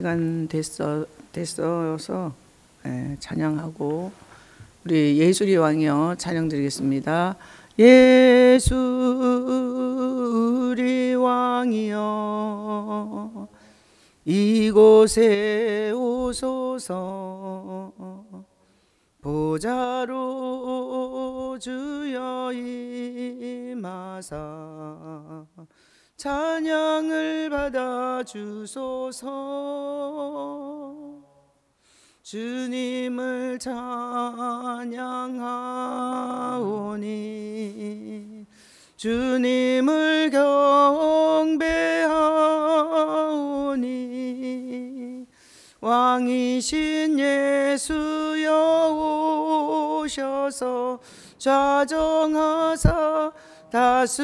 시간 됐어서 찬양하고 우리 예술의 왕이여 찬양 드리겠습니다. 예술의 왕이여 이곳에 오소서 보좌로 주여 임하사 찬양을 받아 주소서. 주님을 찬양하오니 주님을 경배하오니 왕이신 예수여 오셔서 좌정하사 다스리소서.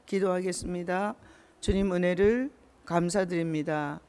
기도하겠습니다. 주님 은혜를 감사드립니다.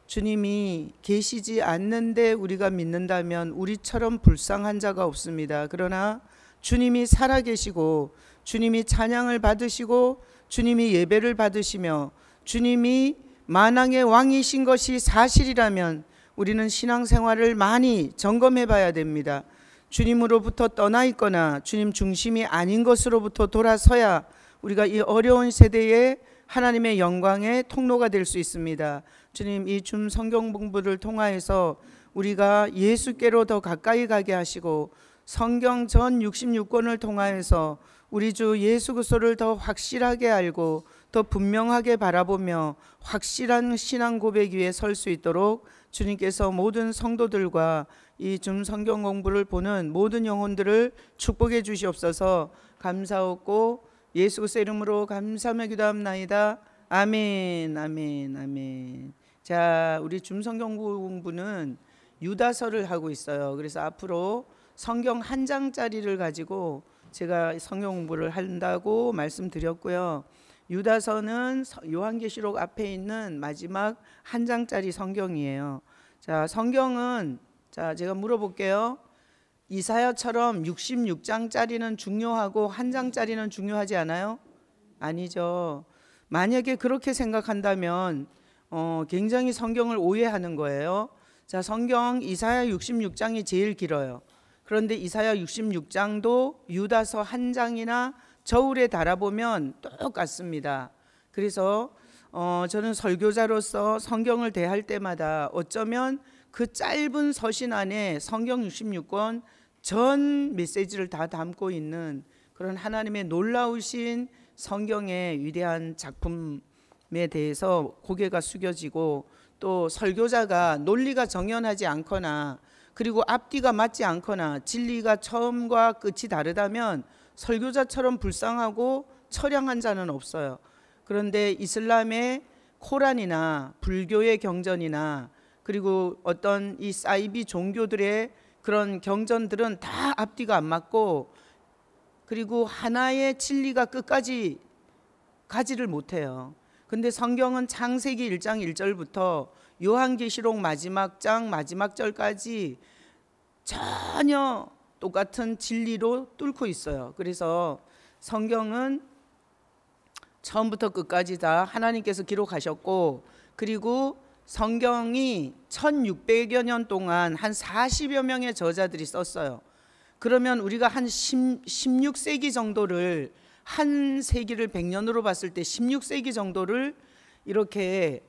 주님이 계시지 않는데 우리가 믿는다면 우리처럼 불쌍한 자가 없습니다. 그러나 주님이 살아계시고 주님이 찬양을 받으시고 주님이 예배를 받으시며 주님이 만왕의 왕이신 것이 사실이라면 우리는 신앙생활을 많이 점검해 봐야 됩니다. 주님으로부터 떠나 있거나 주님 중심이 아닌 것으로부터 돌아서야 우리가 이 어려운 세대에 하나님의 영광의 통로가 될 수 있습니다. 주님, 이 줌 성경 공부를 통하여서 우리가 예수께로 더 가까이 가게 하시고 성경 전 66권을 통하여서 우리 주 예수 그리스도를 더 확실하게 알고 더 분명하게 바라보며 확실한 신앙 고백 위에 설 수 있도록 주님께서 모든 성도들과 이 줌 성경 공부를 보는 모든 영혼들을 축복해 주시옵소서. 감사하고 예수 그리스도 이름으로 감사하며 기도합나이다. 아멘, 아멘, 아멘. 자, 우리 줌 성경 공부는 유다서를 하고 있어요. 그래서 앞으로 성경 한 장짜리를 가지고 제가 성경 공부를 한다고 말씀드렸고요. 유다서는 요한계시록 앞에 있는 마지막 한 장짜리 성경이에요. 자, 성경은 제가 물어볼게요. 이사야처럼 66장짜리는 중요하고 한 장짜리는 중요하지 않아요? 아니죠. 만약에 그렇게 생각한다면 굉장히 성경을 오해하는 거예요. 자, 성경 이사야 66장이 제일 길어요. 그런데 이사야 66장도 유다서 한 장이나 저울에 달아보면 똑같습니다. 그래서 저는 설교자로서 성경을 대할 때마다 어쩌면 그 짧은 서신 안에 성경 66권 전 메시지를 다 담고 있는 그런 하나님의 놀라우신 성경의 위대한 작품에 대해서 고개가 숙여지고, 또 설교자가 논리가 정연하지 않거나 그리고 앞뒤가 맞지 않거나 진리가 처음과 끝이 다르다면 설교자처럼 불쌍하고 처량한 자는 없어요. 그런데 이슬람의 코란이나 불교의 경전이나 그리고 어떤 이 사이비 종교들의 그런 경전들은 다 앞뒤가 안 맞고 그리고 하나의 진리가 끝까지 가지를 못해요. 근데 성경은 창세기 1장 1절부터 요한계시록 마지막 장 마지막 절까지 전혀 똑같은 진리로 뚫고 있어요. 그래서 성경은 처음부터 끝까지 다 하나님께서 기록하셨고, 그리고 성경이 1600여 년 동안 한 40여 명의 저자들이 썼어요. 그러면 우리가 한 16세기 정도를, 한 세기를 100년으로 봤을 때 16세기 정도를 이렇게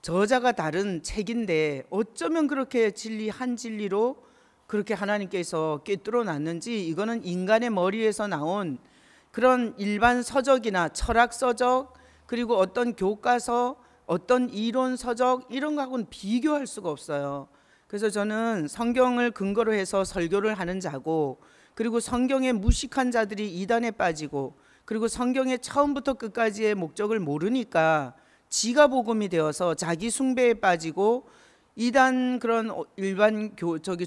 저자가 다른 책인데 어쩌면 그렇게 진리 한 진리로 그렇게 하나님께서 꿰뚫어 놨는지, 이거는 인간의 머리에서 나온 그런 일반 서적이나 철학 서적 그리고 어떤 교과서 어떤 이론 서적 이런 거하고는 비교할 수가 없어요. 그래서 저는 성경을 근거로 해서 설교를 하는 자고, 그리고 성경에 무식한 자들이 이단에 빠지고, 그리고 성경의 처음부터 끝까지의 목적을 모르니까 지가 복음이 되어서 자기 숭배에 빠지고 이단 그런 일반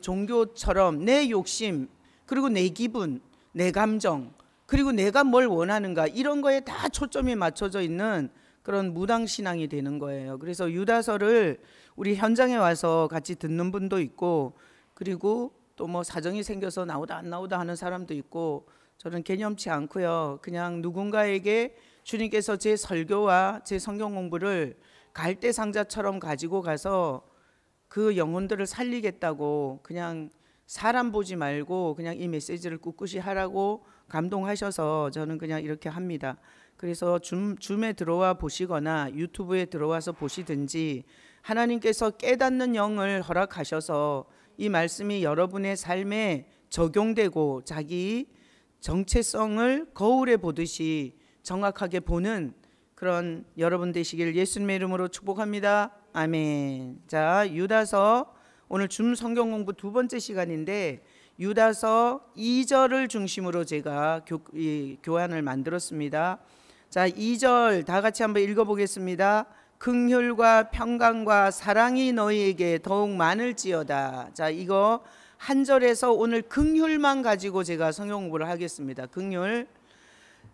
종교처럼 내 욕심 그리고 내 기분 내 감정 그리고 내가 뭘 원하는가 이런 거에 다 초점이 맞춰져 있는 그런 무당신앙이 되는 거예요. 그래서 유다서를 우리 현장에 와서 같이 듣는 분도 있고, 그리고 또 뭐 사정이 생겨서 나오다 안 나오다 하는 사람도 있고, 저는 개념치 않고요. 그냥 누군가에게 주님께서 제 설교와 제 성경 공부를 갈대상자처럼 가지고 가서 그 영혼들을 살리겠다고 그냥 사람 보지 말고 그냥 이 메시지를 꿋꿋이 하라고 감동하셔서 저는 그냥 이렇게 합니다. 그래서 줌에 들어와 보시거나 유튜브에 들어와서 보시든지 하나님께서 깨닫는 영을 허락하셔서 이 말씀이 여러분의 삶에 적용되고 자기 정체성을 거울에 보듯이 정확하게 보는 그런 여러분 되시길 예수님의 이름으로 축복합니다. 아멘. 자, 유다서 오늘 줌 성경 공부 두 번째 시간인데 유다서 2절을 중심으로 제가 교환을 만들었습니다. 자, 2절 다 같이 한번 읽어보겠습니다. 긍휼과 평강과 사랑이 너희에게 더욱 많을지어다. 자, 이거 한 절에서 오늘 긍휼만 가지고 제가 성경 공부를 하겠습니다. 긍휼.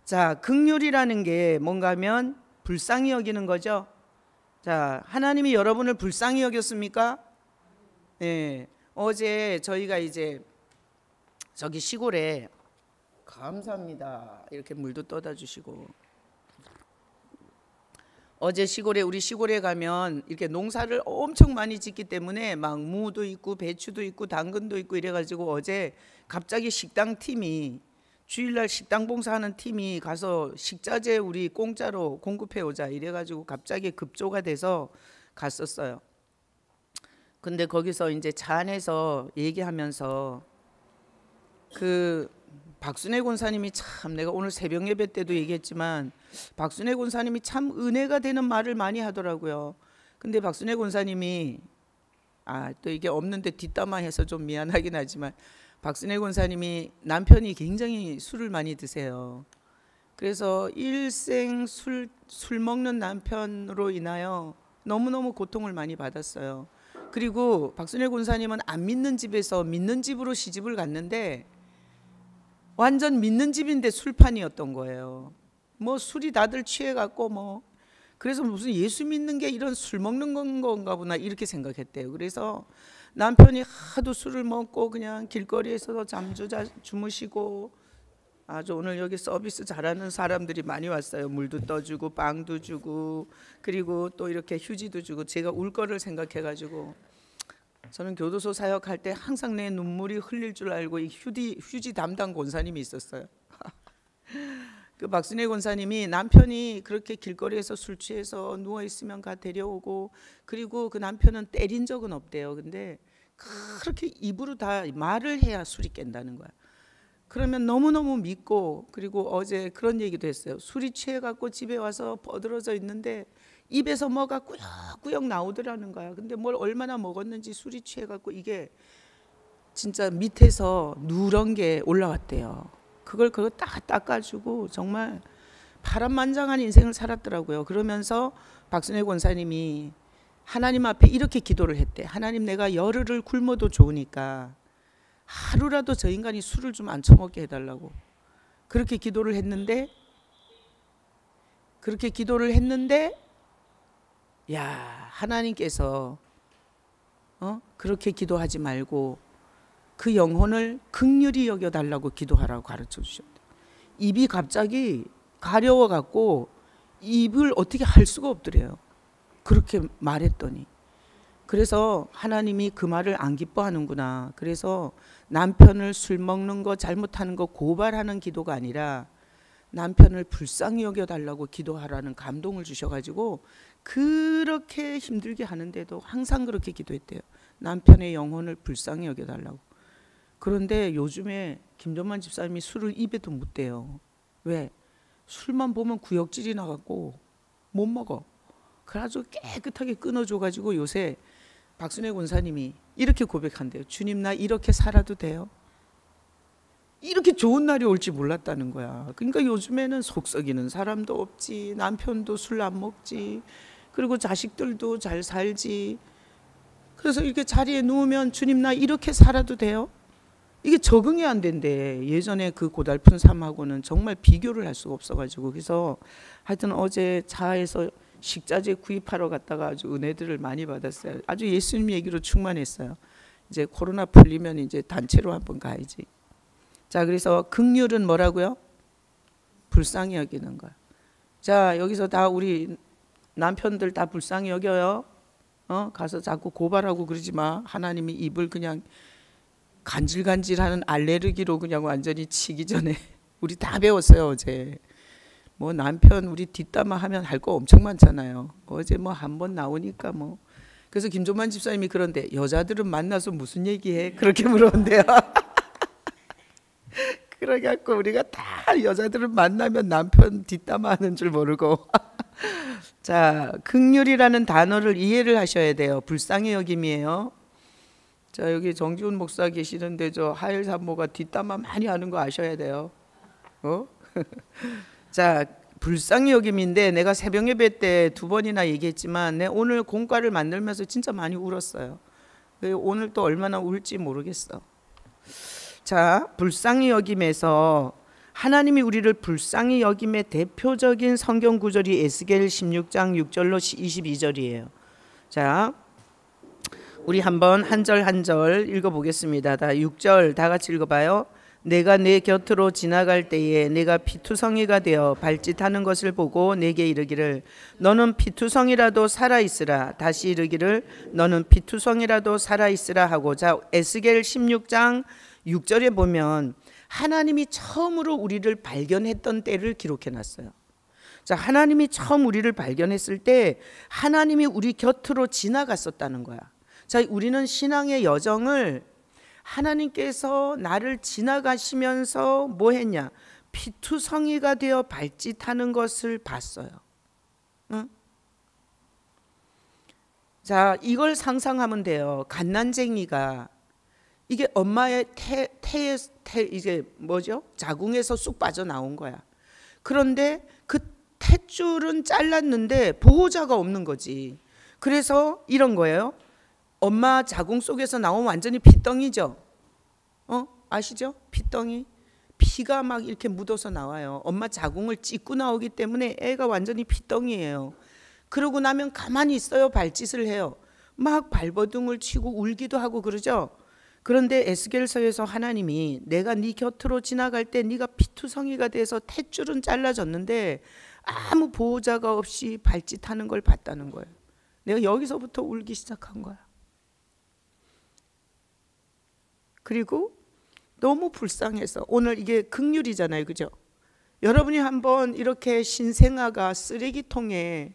자, 긍휼이라는 게 뭔가 하면 불쌍히 여기는 거죠. 자, 하나님이 여러분을 불쌍히 여겼습니까? 네. 어제 저희가 이제 저기 시골에 감사합니다. 이렇게 물도 떠다 주시고 어제 우리 시골에 가면 이렇게 농사를 엄청 많이 짓기 때문에 막 무도 있고 배추도 있고 당근도 있고 이래가지고 어제 갑자기 식당 팀이 주일날 식당 봉사하는 팀이 가서 식자재 우리 공짜로 공급해 오자 이래가지고 갑자기 급조가 돼서 갔었어요. 근데 거기서 이제 차 안에서 얘기하면서 그 박순애 권사님이 참 내가 오늘 새벽 예배 때도 얘기했지만 박순애 권사님이 참 은혜가 되는 말을 많이 하더라고요. 근데 박순애 권사님이 또 이게 없는데 뒷담화해서 좀 미안하긴 하지만 박순애 권사님이 남편이 굉장히 술을 많이 드세요. 그래서 일생 술 먹는 남편으로 인하여 너무너무 고통을 많이 받았어요. 그리고 박순애 권사님은 안 믿는 집에서 믿는 집으로 시집을 갔는데 완전 믿는 집인데 술판이었던 거예요. 뭐 술이 다들 취해갖고 뭐 그래서 무슨 예수 믿는 게 이런 술 먹는 건가 보나 이렇게 생각했대요. 그래서 남편이 하도 술을 먹고 그냥 길거리에서 주무시고 아주 오늘 여기 서비스 잘하는 사람들이 많이 왔어요. 물도 떠주고 빵도 주고 그리고 또 이렇게 휴지도 주고 제가 울 거를 생각해가지고 저는 교도소 사역할 때 항상 내 눈물이 흘릴 줄 알고 이 휴지 담당 권사님이 있었어요. 그 박순애 권사님이 남편이 그렇게 길거리에서 술 취해서 누워 있으면 가 데려오고 그리고 그 남편은 때린 적은 없대요. 근데 그렇게 입으로 다 말을 해야 술이 깬다는 거야. 그러면 너무너무 믿고 그리고 어제 그런 얘기도 했어요. 술이 취해갖고 집에 와서 뻗어져 있는데 입에서 뭐가 꾸역꾸역 나오더라는 거야. 근데 뭘 얼마나 먹었는지 술이 취해갖고 이게 진짜 밑에서 누런 게 올라왔대요. 그걸 딱 닦아주고 정말 파란만장한 인생을 살았더라고요. 그러면서 박순애 권사님이 하나님 앞에 이렇게 기도를 했대. 하나님 내가 열흘을 굶어도 좋으니까 하루라도 저 인간이 술을 좀 안 처먹게 해달라고 그렇게 기도를 했는데 야 하나님께서 그렇게 기도하지 말고 그 영혼을 긍휼히 여겨달라고 기도하라고 가르쳐 주셨대. 입이 갑자기 가려워 갖고 입을 어떻게 할 수가 없더래요. 그렇게 말했더니 그래서 하나님이 그 말을 안 기뻐하는구나. 그래서 남편을 술 먹는 거 잘못하는 거 고발하는 기도가 아니라 남편을 불쌍히 여겨달라고 기도하라는 감동을 주셔가지고 그렇게 힘들게 하는데도 항상 그렇게 기도했대요. 남편의 영혼을 불쌍히 여겨달라고. 그런데 요즘에 김전만 집사님이 술을 입에도 못 대요. 왜? 술만 보면 구역질이 나갖고 못 먹어. 그래가지고 깨끗하게 끊어줘가지고 요새 박순애 권사님이 이렇게 고백한대요. 주님 나 이렇게 살아도 돼요? 이렇게 좋은 날이 올지 몰랐다는 거야. 그러니까 요즘에는 속 썩이는 사람도 없지, 남편도 술 안 먹지, 그리고 자식들도 잘 살지. 그래서 이렇게 자리에 누우면 주님 나 이렇게 살아도 돼요? 이게 적응이 안 된대. 예전에 그 고달픈 삶하고는 정말 비교를 할 수가 없어가지고. 그래서 하여튼 어제 차에서 식자재 구입하러 갔다가 아주 은혜들을 많이 받았어요. 아주 예수님 얘기로 충만했어요. 이제 코로나 풀리면 이제 단체로 한번 가야지. 자, 그래서 긍휼은 뭐라고요? 불쌍히 여기는 거야. 자, 여기서 다 우리 남편들 다 불쌍히 여겨요. 가서 자꾸 고발하고 그러지 마. 하나님이 입을 그냥 간질간질하는 알레르기로 그냥 완전히 치기 전에 우리 다 배웠어요 어제. 뭐 남편 우리 뒷담화 하면 할 거 엄청 많잖아요. 어제 뭐 한 번 나오니까 뭐. 그래서 김종만 집사님이 그런데 여자들은 만나서 무슨 얘기해? 그렇게 물었는데요. 그래갖고 우리가 다 여자들은 만나면 남편 뒷담화하는 줄 모르고. 자, 긍휼이라는 단어를 이해를 하셔야 돼요. 불쌍히 여김이에요. 자, 여기 정지훈 목사 계시는데 저 하일 산모가 뒷담화 많이 하는 거 아셔야 돼요. 자, 불쌍히 여김인데 내가 새벽 예배 때 2번이나 얘기했지만 내 오늘 공과를 만들면서 진짜 많이 울었어요. 오늘 또 얼마나 울지 모르겠어. 자, 불쌍히 여김에서 하나님이 우리를 불쌍히 여김의 대표적인 성경 구절이 에스겔 16장 6절로 22절이에요. 자, 우리 한번 한 절 한 절 읽어보겠습니다. 다 6절 다 같이 읽어봐요. 내가 내 곁으로 지나갈 때에 내가 피투성이가 되어 발짓하는 것을 보고 내게 이르기를 너는 피투성이라도 살아있으라. 다시 이르기를 너는 피투성이라도 살아있으라 하고. 자, 에스겔 16장 6절에 보면 하나님이 처음으로 우리를 발견했던 때를 기록해놨어요. 자, 하나님이 처음 우리를 발견했을 때 하나님이 우리 곁으로 지나갔었다는 거야. 자, 우리는 신앙의 여정을 하나님께서 나를 지나가시면서 뭐 했냐? 피투성이가 되어 발짓하는 것을 봤어요. 응? 자, 이걸 상상하면 돼요. 갓난쟁이가 이게 엄마의 이게 뭐죠? 자궁에서 쑥 빠져나온 거야. 그런데 그 탯줄은 잘랐는데 보호자가 없는 거지. 그래서 이런 거예요. 엄마 자궁 속에서 나오면 완전히 피덩이죠. 아시죠? 피덩이. 피가 막 이렇게 묻어서 나와요. 엄마 자궁을 찢고 나오기 때문에 애가 완전히 피덩이에요. 그러고 나면 가만히 있어요. 발짓을 해요. 막 발버둥을 치고 울기도 하고 그러죠. 그런데 에스겔서에서 하나님이 내가 네 곁으로 지나갈 때 네가 피투성이가 돼서 탯줄은 잘라졌는데 아무 보호자가 없이 발짓하는 걸 봤다는 거예요. 내가 여기서부터 울기 시작한 거야. 그리고 너무 불쌍해서 오늘 이게 긍휼이잖아요. 그죠? 여러분이 한번 이렇게 신생아가 쓰레기통에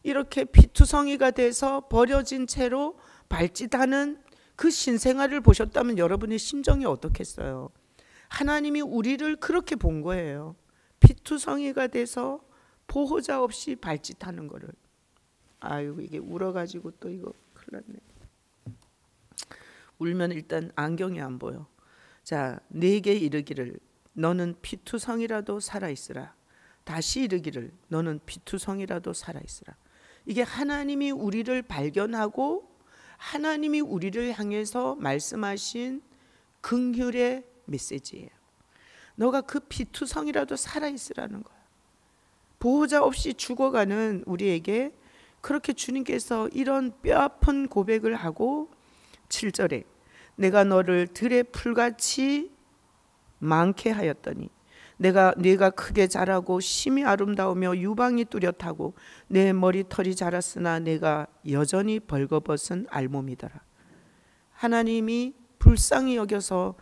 이렇게 피투성이가 돼서 버려진 채로 발짓하는 그 신생아를 보셨다면 여러분의 심정이 어떻겠어요? 하나님이 우리를 그렇게 본 거예요. 피투성이가 돼서 보호자 없이 발짓하는 거를. 아유, 이게 울어가지고 또 이거 큰일 났네. 울면 일단 안경이 안 보여. 자, 내게 이르기를 너는 피투성이라도 살아있으라. 다시 이르기를 너는 피투성이라도 살아있으라. 이게 하나님이 우리를 발견하고 하나님이 우리를 향해서 말씀하신 긍휼의 메시지예요. 너가 그 피투성이라도 살아있으라는 거야. 보호자 없이 죽어가는 우리에게 그렇게 주님께서 이런 뼈아픈 고백을 하고 7절에 내가 너를 들의 풀같이 많게 하였더니 네가 크게 자라고 심히 아름다우며 유방이 뚜렷하고 내 머리털이 자랐으나 내가 여전히 벌거벗은 알몸이더라. 하나님이 불쌍히 여겨서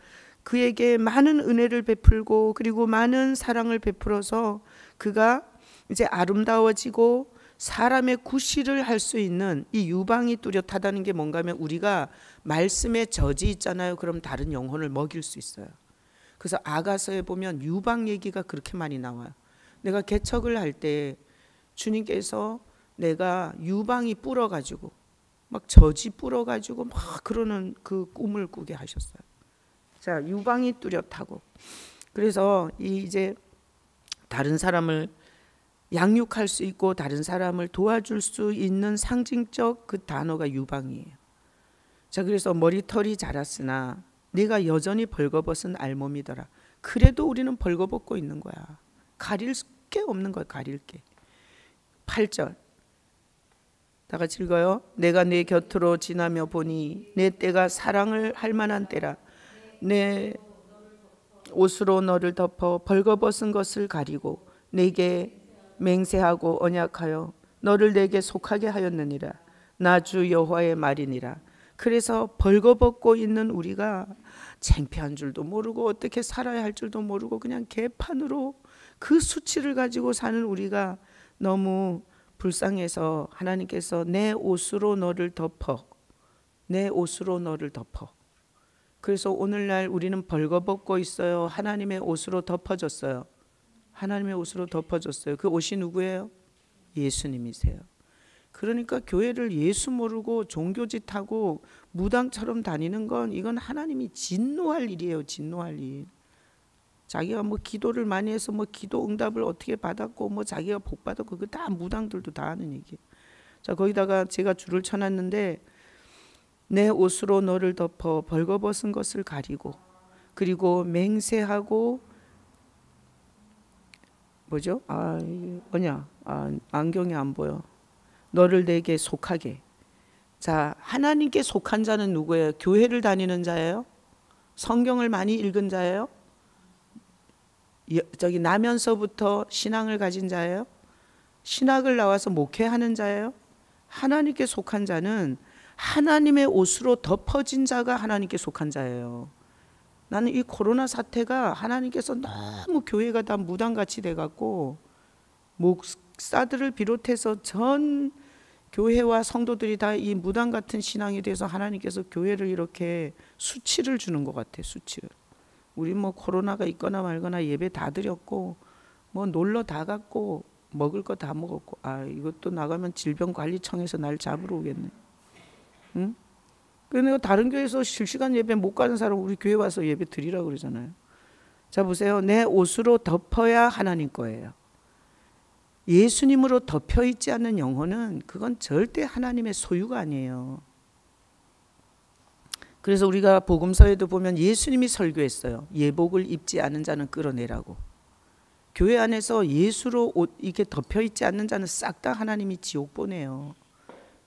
그에게 많은 은혜를 베풀고 그리고 많은 사랑을 베풀어서 그가 이제 아름다워지고 사람의 구실을 할 수 있는 이 유방이 뚜렷하다는 게 뭔가 하면 우리가 말씀에 저지 있잖아요. 그럼 다른 영혼을 먹일 수 있어요. 그래서 아가서에 보면 유방 얘기가 그렇게 많이 나와요. 내가 개척을 할 때 주님께서 내가 유방이 불어가지고 막 저지 불어가지고 막 그러는 그 꿈을 꾸게 하셨어요. 자, 유방이 뚜렷하고 그래서 이제 다른 사람을 양육할 수 있고 다른 사람을 도와줄 수 있는 상징적 그 단어가 유방이에요. 자, 그래서 머리털이 자랐으나 네가 여전히 벌거벗은 알몸이더라. 그래도 우리는 벌거벗고 있는 거야. 가릴 게 없는 거야. 가릴 게. 8절 다 같이 읽어요. 내가 네 곁으로 지나며 보니 내 때가 사랑을 할 만한 때라. 내 옷으로 너를 덮어 벌거벗은 것을 가리고 내게 맹세하고 언약하여 너를 내게 속하게 하였느니라. 나 주 여호와의 말이니라. 그래서 벌거벗고 있는 우리가 창피한 줄도 모르고 어떻게 살아야 할 줄도 모르고 그냥 개판으로 그 수치를 가지고 사는 우리가 너무 불쌍해서 하나님께서 내 옷으로 너를 덮어, 내 옷으로 너를 덮어. 그래서 오늘날 우리는 벌거벗고 있어요. 하나님의 옷으로 덮어졌어요. 하나님의 옷으로 덮어졌어요. 그 옷이 누구예요? 예수님이세요. 그러니까 교회를 예수 모르고 종교짓하고 무당처럼 다니는 건 이건 하나님이 진노할 일이에요. 진노할 일. 자기가 뭐 기도를 많이 해서 뭐 기도 응답을 어떻게 받았고 뭐 자기가 복 받았고 그거 다 무당들도 다 하는 얘기. 자, 거기다가 제가 줄을 쳐놨는데 내 옷으로 너를 덮어 벌거벗은 것을 가리고 그리고 맹세하고 뭐죠? 안경이 안 보여. 너를 내게 속하게. 자, 하나님께 속한 자는 누구예요? 교회를 다니는 자예요? 성경을 많이 읽은 자예요? 나면서부터 신앙을 가진 자예요? 신학을 나와서 목회하는 자예요? 하나님께 속한 자는 하나님의 옷으로 덮어진 자가 하나님께 속한 자예요. 나는 이 코로나 사태가 하나님께서 너무 교회가 다 무당같이 돼갖고 목사들을 비롯해서 전 교회와 성도들이 다 이 무당 같은 신앙이 돼서 하나님께서 교회를 이렇게 수치를 주는 것 같아. 수치를. 우리 뭐 코로나가 있거나 말거나 예배 다 드렸고 뭐 놀러 다 갔고 먹을 거 다 먹었고 이것도 나가면 질병관리청에서 날 잡으러 오겠네. 응? 그래서 다른 교회에서 실시간 예배 못 가는 사람 우리 교회 와서 예배 드리라고 그러잖아요. 자, 보세요. 내 옷으로 덮어야 하나님 거예요. 예수님으로 덮여 있지 않는 영혼은 그건 절대 하나님의 소유가 아니에요. 그래서 우리가 복음서에도 보면 예수님이 설교했어요. 예복을 입지 않은 자는 끌어내라고. 교회 안에서 예수로 옷 이렇게 덮여 있지 않는 자는 싹 다 하나님이 지옥 보내요.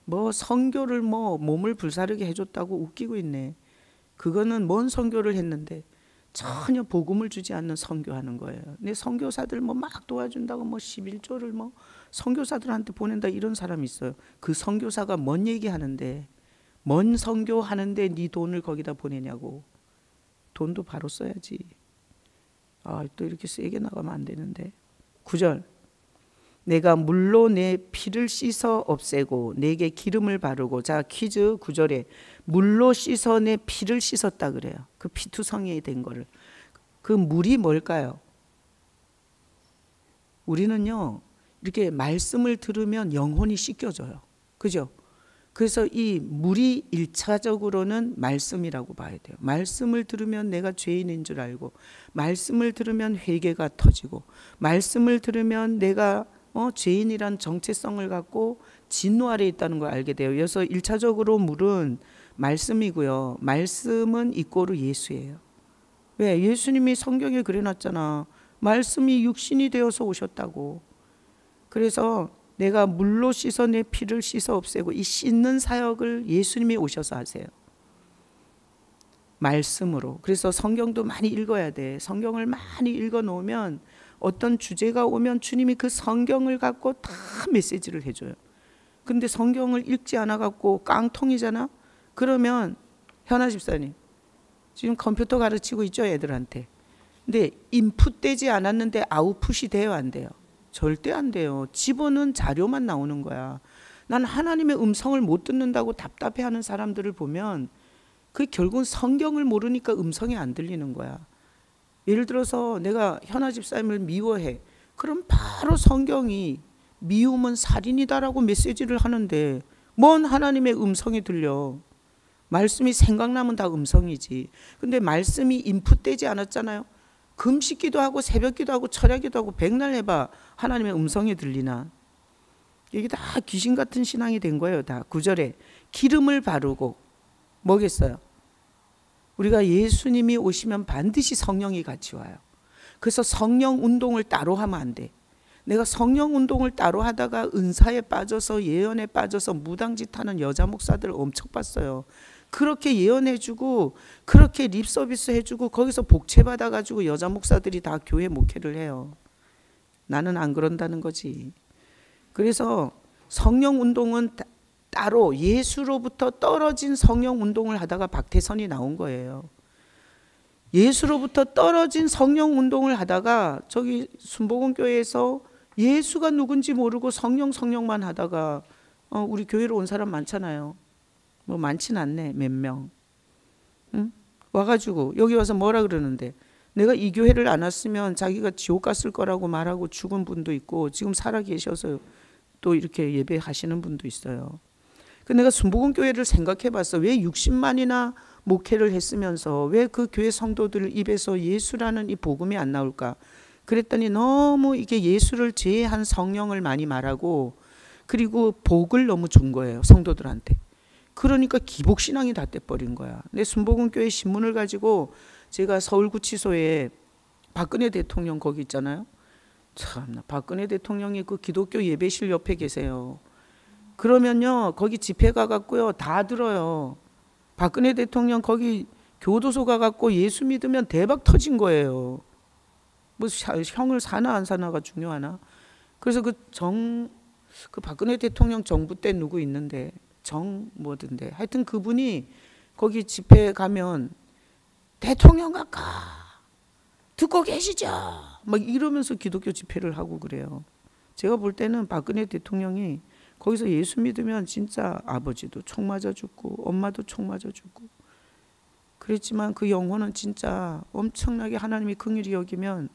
뭐 선교를 뭐 몸을 불사르게 해줬다고 웃기고 있네. 그거는 뭔 선교를 했는데 전혀 복음을 주지 않는 선교하는 거예요. 내 선교사들 뭐 막 도와준다고 뭐 11조를 뭐 선교사들한테 보낸다 이런 사람이 있어요. 그 선교사가 뭔 얘기하는데 뭔 선교하는데 네 돈을 거기다 보내냐고. 돈도 바로 써야지. 또 이렇게 세게 나가면 안 되는데. 9절. 내가 물로 내 피를 씻어 없애고 내게 기름을 바르고. 자, 퀴즈 9절에 물로 씻어 내 피를 씻었다 그래요. 그 피투성이 된 거를. 그 물이 뭘까요? 우리는요 이렇게 말씀을 들으면 영혼이 씻겨져요. 그죠? 그래서 이 물이 1차적으로는 말씀이라고 봐야 돼요. 말씀을 들으면 내가 죄인인 줄 알고, 말씀을 들으면 회개가 터지고, 말씀을 들으면 내가 죄인이란 정체성을 갖고 진노 아래 있다는 걸 알게 돼요. 그래서 1차적으로 물은 말씀이고요. 말씀은 이꼬르 예수예요. 왜? 예수님이 성경에 그려놨잖아. 말씀이 육신이 되어서 오셨다고. 그래서 내가 물로 씻어 내 피를 씻어 없애고, 이 씻는 사역을 예수님이 오셔서 하세요. 말씀으로. 그래서 성경도 많이 읽어야 돼. 성경을 많이 읽어 놓으면 어떤 주제가 오면 주님이 그 성경을 갖고 다 메시지를 해줘요. 근데 성경을 읽지 않아 갖고 깡통이잖아. 그러면 현아 집사님 지금 컴퓨터 가르치고 있죠, 애들한테. 근데 인풋되지 않았는데 아웃풋이 돼요, 안 돼요? 절대 안 돼요. 집어넣은 자료만 나오는 거야. 난 하나님의 음성을 못 듣는다고 답답해하는 사람들을 보면 그 결국은 성경을 모르니까 음성이 안 들리는 거야. 예를 들어서 내가 현아 집사님을 미워해. 그럼 바로 성경이 미움은 살인이다라고 메시지를 하는데 뭔 하나님의 음성이 들려. 말씀이 생각나면 다 음성이지. 근데 말씀이 인풋되지 않았잖아요. 금식기도 하고 새벽기도 하고 철야기도 하고 백날 해봐. 하나님의 음성이 들리나? 이게 다 귀신 같은 신앙이 된 거예요. 다 9절에 기름을 바르고. 뭐겠어요? 우리가 예수님이 오시면 반드시 성령이 같이 와요. 그래서 성령 운동을 따로 하면 안 돼. 내가 성령 운동을 따로 하다가 은사에 빠져서 예언에 빠져서 무당짓 하는 여자 목사들을 엄청 봤어요. 그렇게 예언해주고 그렇게 립서비스 해주고 거기서 복채 받아가지고 여자 목사들이 다 교회 목회를 해요. 나는 안 그런다는 거지. 그래서 성령 운동은 따로 예수로부터 떨어진 성령 운동을 하다가 박태선이 나온 거예요. 예수로부터 떨어진 성령 운동을 하다가 저기 순복음교회에서 예수가 누군지 모르고 성령만 하다가 우리 교회로 온 사람 많잖아요. 뭐 많진 않네, 몇 명. 응? 와가지고 여기 와서 뭐라 그러는데, 내가 이 교회를 안 왔으면 자기가 지옥 갔을 거라고 말하고 죽은 분도 있고, 지금 살아 계셔서 또 이렇게 예배하시는 분도 있어요. 그 내가 순복음교회를 생각해 봤어. 왜 60만이나 목회를 했으면서 왜 그 교회 성도들 입에서 예수라는 이 복음이 안 나올까? 그랬더니 너무 이게 예수를 제외한 성령을 많이 말하고, 그리고 복을 너무 준 거예요, 성도들한테. 그러니까 기복신앙이 다 떼버린 거야. 내 순복음교회 신문을 가지고 제가 서울구치소에 박근혜 대통령 거기 있잖아요. 참나, 박근혜 대통령이 그 기독교 예배실 옆에 계세요. 그러면요, 거기 집회 가갖고요, 다 들어요. 박근혜 대통령 거기 교도소 가갖고 예수 믿으면 대박 터진 거예요. 뭐 형을 사나 안 사나가 중요하나? 그래서 그 박근혜 대통령 정부 때 누구 있는데, 뭐든데, 하여튼 그분이 거기 집회 가면 대통령 아까 듣고 계시죠? 막 이러면서 기독교 집회를 하고 그래요. 제가 볼 때는 박근혜 대통령이 거기서 예수 믿으면 진짜 아버지도 총 맞아 죽고 엄마도 총 맞아 죽고 그랬지만, 그 영혼은 진짜 엄청나게 하나님이 긍휼히 여기면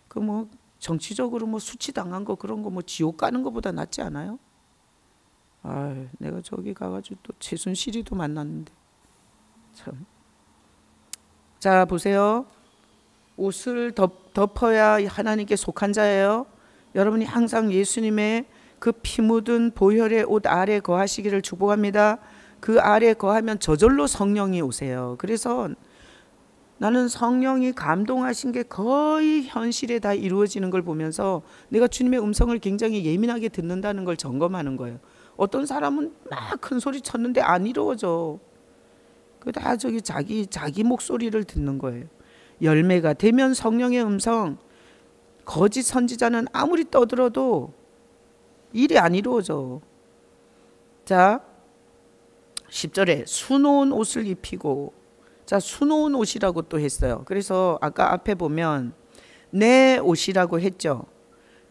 그 뭐 정치적으로 뭐 수치당한 거 그런 거 뭐 지옥 가는 것보다 낫지 않아요? 아, 내가 저기 가가지고 또 최순실이도 만났는데 참. 자, 보세요. 옷을 덮어야 하나님께 속한 자예요. 여러분이 항상 예수님의 그 피 묻은 보혈의 옷 아래 거하시기를 축복합니다. 그 아래 거하면 저절로 성령이 오세요. 그래서 나는 성령이 감동하신 게 거의 현실에 다 이루어지는 걸 보면서 내가 주님의 음성을 굉장히 예민하게 듣는다는 걸 점검하는 거예요. 어떤 사람은 막 큰 소리 쳤는데 안 이루어져. 그 다 저기 자기 목소리를 듣는 거예요. 열매가 되면 성령의 음성. 거짓 선지자는 아무리 떠들어도 일이 안 이루어져. 자, 10절에 수놓은 옷을 입히고, 자, 수놓은 옷이라고 또 했어요. 그래서 아까 앞에 보면 내 옷이라고 했죠.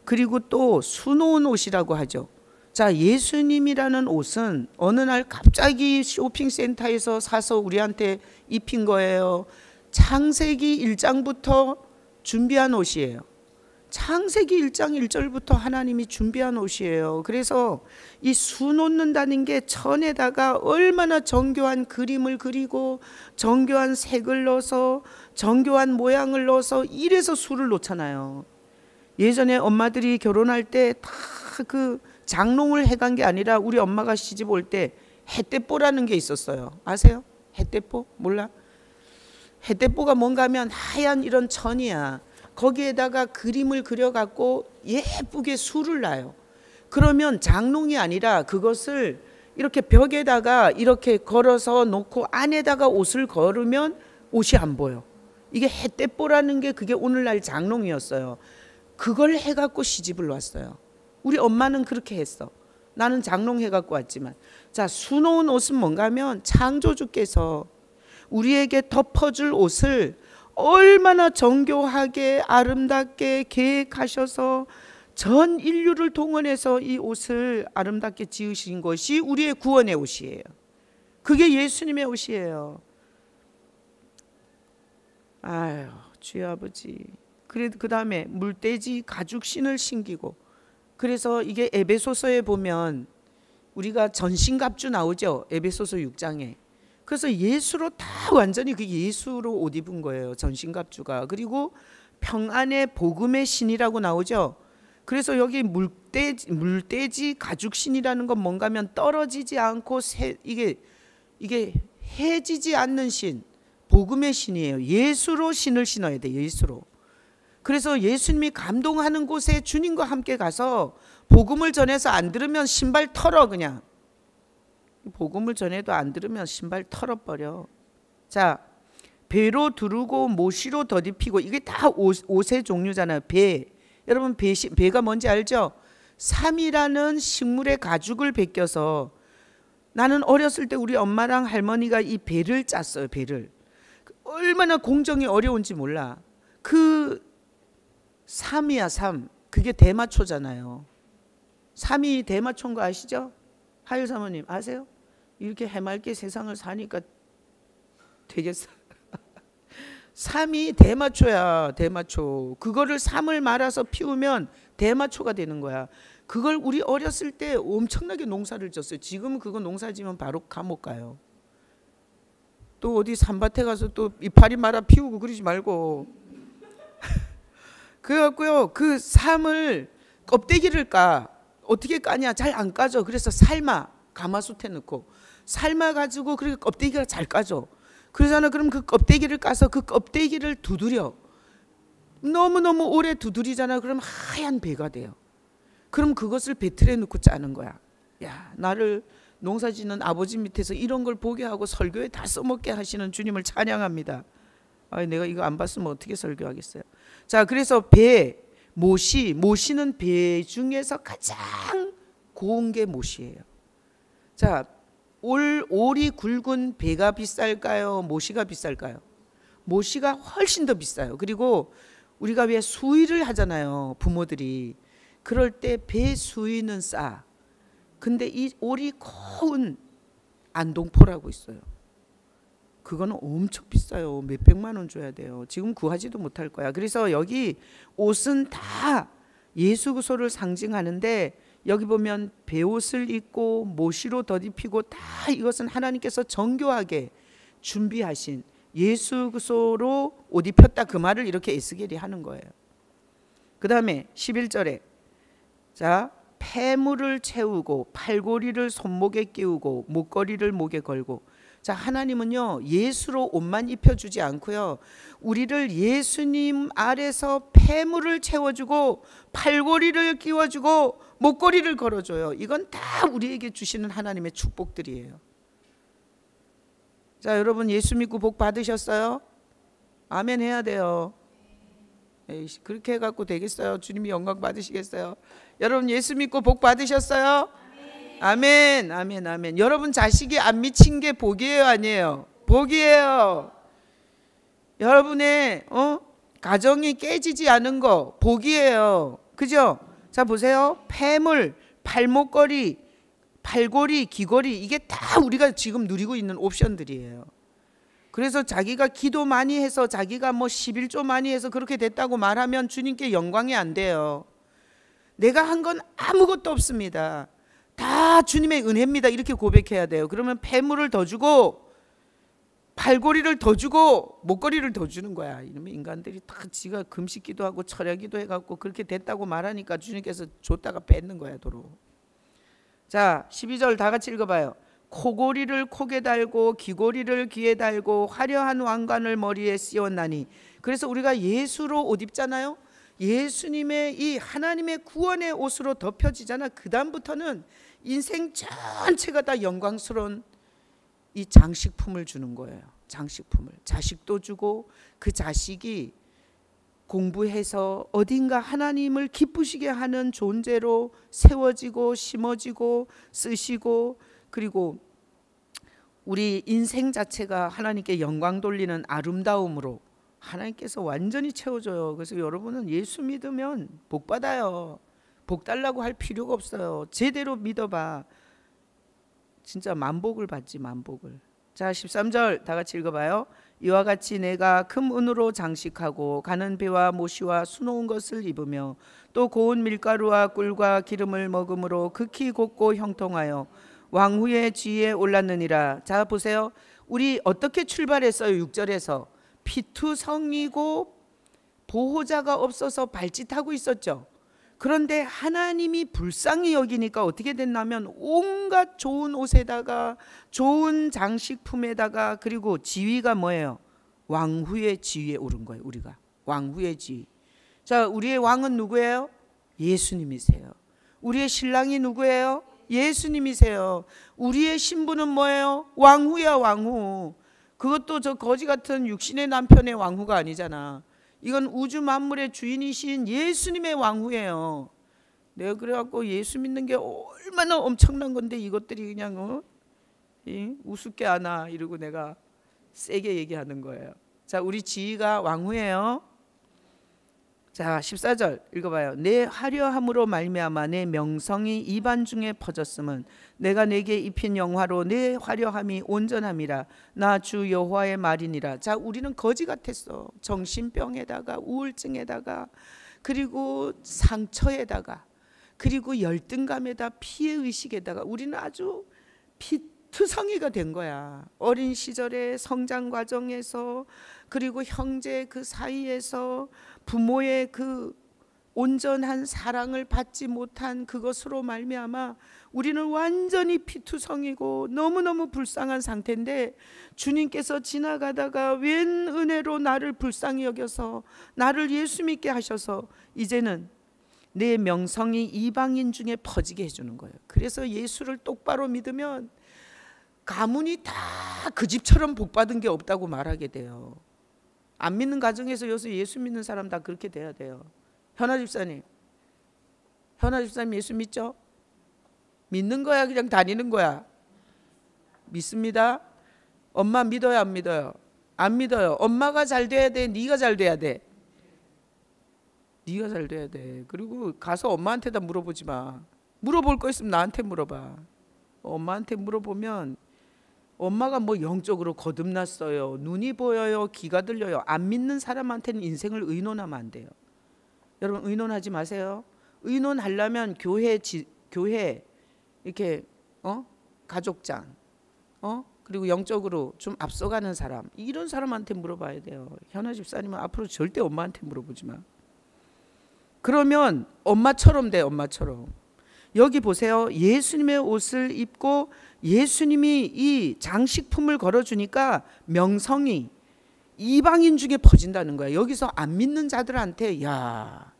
그리고 또 수놓은 옷이라고 하죠. 자, 예수님이라는 옷은 어느 날 갑자기 쇼핑센터에서 사서 우리한테 입힌 거예요. 창세기 1장부터 준비한 옷이에요. 창세기 1장 1절부터 하나님이 준비한 옷이에요. 그래서 이 수 놓는다는 게 천에다가 얼마나 정교한 그림을 그리고 정교한 색을 넣어서 정교한 모양을 넣어서 이래서 수를 놓잖아요. 예전에 엄마들이 결혼할 때 다 그 장롱을 해간 게 아니라 우리 엄마가 시집 올 때 햇대뽀라는 게 있었어요. 아세요? 햇대뽀? 몰라? 햇대뽀가 뭔가 하면 하얀 이런 천이야. 거기에다가 그림을 그려갖고 예쁘게 수를 놔요. 그러면 장롱이 아니라 그것을 이렇게 벽에다가 이렇게 걸어서 놓고 안에다가 옷을 걸으면 옷이 안 보여. 이게 햇대뽀라는 게 그게 오늘날 장롱이었어요. 그걸 해갖고 시집을 왔어요. 우리 엄마는 그렇게 했어. 나는 장롱 해갖고 왔지만. 자, 수놓은 옷은 뭔가 하면 창조주께서 우리에게 덮어줄 옷을 얼마나 정교하게 아름답게 계획하셔서 전 인류를 동원해서 이 옷을 아름답게 지으신 것이 우리의 구원의 옷이에요. 그게 예수님의 옷이에요. 아유, 주여 아버지. 그 다음에 물돼지 가죽신을 신기고, 그래서 이게 에베소서에 보면 우리가 전신갑주 나오죠. 에베소서 6장에. 그래서 예수로 다 완전히 그 예수로 옷 입은 거예요. 전신갑주가. 그리고 평안의 복음의 신이라고 나오죠. 그래서 여기 물돼지 가죽신이라는 건 뭔가 하면 떨어지지 않고 이게 해지지 않는 신, 복음의 신이에요. 예수로 신을 신어야 돼. 예수로. 그래서 예수님이 감동하는 곳에 주님과 함께 가서 복음을 전해서 안 들으면 신발 털어 그냥. 복음을 전해도 안 들으면 신발 털어버려. 자, 배로 두르고 모시로 덧입히고, 이게 다 옷의 종류잖아요. 배. 여러분 배가 뭔지 알죠? 삼이라는 식물의 가죽을 벗겨서, 나는 어렸을 때 우리 엄마랑 할머니가 이 배를 짰어요. 배를. 얼마나 공정이 어려운지 몰라. 그 삼이야, 삼. 그게 대마초잖아요. 삼이 대마초인 거 아시죠? 하율 사모님 아세요? 이렇게 해맑게 세상을 사니까 되겠어. 삼이 대마초야, 대마초. 그거를 삼을 말아서 피우면 대마초가 되는 거야. 그걸 우리 어렸을 때 엄청나게 농사를 졌어요. 지금은 그거 농사 지면 바로 감옥 가요. 또 어디 산밭에 가서 또 이파리 말아 피우고 그러지 말고. 그래갖고요, 그 삼을 껍데기를 까. 어떻게 까냐? 잘 안 까져. 그래서 삶아, 가마솥에 넣고 삶아 가지고 그리고 껍데기가 잘 까져. 그러잖아. 그럼 그 껍데기를 까서 그 껍데기를 두드려. 너무너무 오래 두드리잖아. 그럼 하얀 배가 돼요. 그럼 그것을 배틀에 넣고 짜는 거야. 야, 나를 농사짓는 아버지 밑에서 이런 걸 보게 하고 설교에 다 써먹게 하시는 주님을 찬양합니다. 아, 내가 이거 안 봤으면 어떻게 설교하겠어요. 자, 그래서 배, 모시는 배 중에서 가장 고운 게 모시예요. 자, 올이 굵은 배가 비쌀까요? 모시가 비쌀까요? 모시가 훨씬 더 비싸요. 그리고 우리가 왜 수의를 하잖아요, 부모들이. 그럴 때 배 수의는 싸. 근데 이 올이 고운 안동포라고 있어요. 그거는 엄청 비싸요. 몇백만 원 줘야 돼요. 지금 구하지도 못할 거야. 그래서 여기 옷은 다 예수 그리스도를 상징하는데, 여기 보면 베옷을 입고 모시로 덧입히고, 다 이것은 하나님께서 정교하게 준비하신 예수 그리스도로 옷 입혔다, 그 말을 이렇게 에스겔이 하는 거예요. 그 다음에 11절에 자, 폐물을 채우고 팔고리를 손목에 끼우고 목걸이를 목에 걸고. 자, 하나님은요, 예수로 옷만 입혀주지 않고요, 우리를 예수님 아래서 폐물을 채워주고 팔고리를 끼워주고 목걸이를 걸어줘요. 이건 다 우리에게 주시는 하나님의 축복들이에요. 자, 여러분 예수 믿고 복 받으셨어요? 아멘 해야 돼요. 에이씨, 그렇게 해갖고 되겠어요? 주님이 영광 받으시겠어요? 여러분 예수 믿고 복 받으셨어요? 아멘, 아멘, 아멘. 여러분 자식이 안 미친 게 복이에요, 아니에요? 복이에요. 여러분의 가정이 깨지지 않은 거 복이에요. 그죠? 자, 보세요. 폐물, 팔목걸이, 팔고리, 귀걸이, 이게 다 우리가 지금 누리고 있는 옵션들이에요. 그래서 자기가 기도 많이 해서, 자기가 뭐 11조 많이 해서 그렇게 됐다고 말하면 주님께 영광이 안 돼요. 내가 한 건 아무것도 없습니다. 다 주님의 은혜입니다. 이렇게 고백해야 돼요. 그러면 폐물을 더 주고 팔고리를 더 주고 목걸이를 더 주는 거야. 이러면 인간들이 다 지가 금식기도 하고 철야기도 해갖고 그렇게 됐다고 말하니까 주님께서 줬다가 뺏는 거야, 도로. 자, 12절 다 같이 읽어봐요. 코고리를 코에 달고 귀고리를 귀에 달고 화려한 왕관을 머리에 씌웠나니. 그래서 우리가 예수로 옷 입잖아요. 예수님의 이 하나님의 구원의 옷으로 덮여지잖아. 그 다음부터는 인생 전체가 다 영광스러운 이 장식품을 주는 거예요. 장식품을. 자식도 주고, 그 자식이 공부해서 어딘가 하나님을 기쁘시게 하는 존재로 세워지고 심어지고 쓰시고, 그리고 우리 인생 자체가 하나님께 영광 돌리는 아름다움으로 하나님께서 완전히 채워줘요. 그래서 여러분은 예수 믿으면 복 받아요. 복 달라고 할 필요가 없어요. 제대로 믿어봐. 진짜 만복을 받지, 만복을. 자, 13절 다 같이 읽어봐요. 이와 같이 내가 금 은으로 장식하고 가는 배와 모시와 수놓은 것을 입으며 또 고운 밀가루와 꿀과 기름을 먹음으로 극히 곱고 형통하여 왕후의 지위에 올랐느니라. 자, 보세요. 우리 어떻게 출발했어요? 6절에서 피투성이고 보호자가 없어서 발짓하고 있었죠. 그런데 하나님이 불쌍히 여기니까 어떻게 됐냐면 온갖 좋은 옷에다가 좋은 장식품에다가, 그리고 지위가 뭐예요? 왕후의 지위에 오른 거예요. 우리가 왕후의 지위. 자, 우리의 왕은 누구예요? 예수님이세요. 우리의 신랑이 누구예요? 예수님이세요. 우리의 신부는 뭐예요? 왕후야, 왕후. 그것도 저 거지 같은 육신의 남편의 왕후가 아니잖아. 이건 우주 만물의 주인이신 예수님의 왕후예요. 내가 그래갖고 예수 믿는 게 얼마나 엄청난 건데 이것들이 그냥 우습게 하나 이러고 내가 세게 얘기하는 거예요. 자, 우리 지희가 왕후예요. 자, 14절 읽어봐요. 내 화려함으로 말미암아 내 명성이 이방 중에 퍼졌음은 내가 내게 입힌 영화로 내 화려함이 온전함이라. 나 주 여호와의 말이니라. 자, 우리는 거지 같았어. 정신병에다가 우울증에다가 그리고 상처에다가 그리고 열등감에다 피해의식에다가 우리는 아주 피투성이가 된 거야. 어린 시절의 성장 과정에서 그리고 형제 그 사이에서 부모의 그 온전한 사랑을 받지 못한 그것으로 말미암아 우리는 완전히 피투성이고 너무너무 불쌍한 상태인데 주님께서 지나가다가 웬 은혜로 나를 불쌍히 여겨서 나를 예수 믿게 하셔서 이제는 내 명성이 이방인 중에 퍼지게 해주는 거예요. 그래서 예수를 똑바로 믿으면 가문이 다 그 집처럼 복받은 게 없다고 말하게 돼요. 안 믿는 가정에서 여기서 예수 믿는 사람 다 그렇게 돼야 돼요. 현아 집사님 예수 믿죠? 믿는 거야 그냥 다니는 거야? 믿습니다. 엄마 믿어요 안 믿어요? 안 믿어요. 엄마가 잘 돼야 돼? 네가 잘 돼야 돼? 네가 잘 돼야 돼. 그리고 가서 엄마한테다 물어보지 마. 물어볼 거 있으면 나한테 물어봐. 엄마한테 물어보면 엄마가 뭐 영적으로 거듭났어요, 눈이 보여요, 귀가 들려요, 안 믿는 사람한테는 인생을 의논하면 안 돼요. 여러분 의논하지 마세요. 의논하려면 교회 이렇게 가족장 그리고 영적으로 좀 앞서가는 사람, 이런 사람한테 물어봐야 돼요. 현아 집사님은 앞으로 절대 엄마한테 물어보지 마. 그러면 엄마처럼 돼. 엄마처럼. 여기 보세요. 예수님의 옷을 입고 예수님이 이 장식품을 걸어주니까 명성이 이방인 중에 퍼진다는 거야. 여기서 안 믿는 자들한테 야,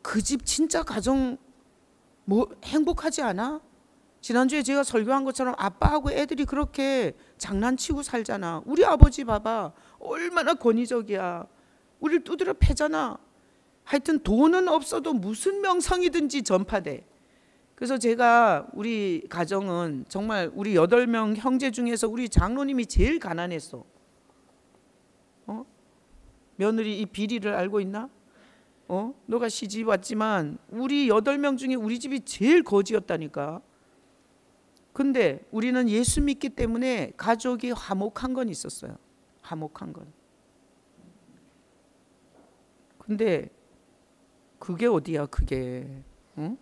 그 집 진짜 가정 뭐 행복하지 않아? 지난주에 제가 설교한 것처럼 아빠하고 애들이 그렇게 장난치고 살잖아. 우리 아버지 봐봐, 얼마나 권위적이야. 우리를 두드려 패잖아. 하여튼 돈은 없어도 무슨 명성이든지 전파돼. 그래서 제가 우리 가정은 정말 우리 8명 형제 중에서 우리 장로님이 제일 가난했어. 며느리 이 비리를 알고 있나? 너가 시집 왔지만 우리 8명 중에 우리 집이 제일 거지였다니까. 근데 우리는 예수 믿기 때문에 가족이 화목한 건 있었어요. 화목한 건. 근데 그게 어디야 그게. 응?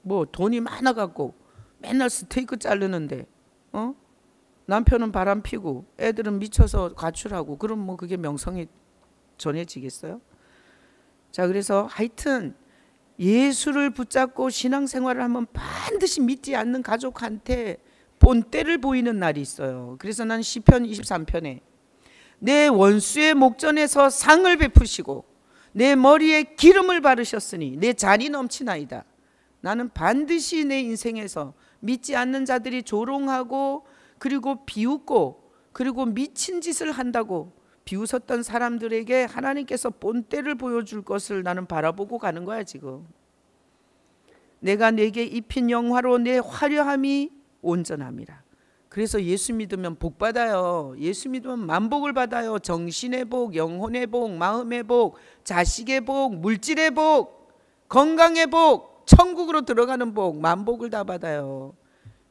뭐 돈이 많아갖고 맨날 스테이크 자르는데 남편은 바람 피고 애들은 미쳐서 가출하고 그럼 뭐 그게 명성이 전해지겠어요? 자, 그래서 하여튼 예수를 붙잡고 신앙생활을 하면 반드시 믿지 않는 가족한테 본때를 보이는 날이 있어요. 그래서 난 시편 23편에 내 원수의 목전에서 상을 베푸시고 내 머리에 기름을 바르셨으니 내 잔이 넘치나이다. 나는 반드시 내 인생에서 믿지 않는 자들이 조롱하고 그리고 비웃고 그리고 미친 짓을 한다고 비웃었던 사람들에게 하나님께서 본때를 보여줄 것을 나는 바라보고 가는 거야 지금. 내가 내게 입힌 영화로 내 화려함이 온전함이라. 그래서 예수 믿으면 복 받아요. 예수 믿으면 만복을 받아요. 정신의 복, 영혼의 복, 마음의 복, 자식의 복, 물질의 복, 건강의 복, 천국으로 들어가는 복, 만복을 다 받아요.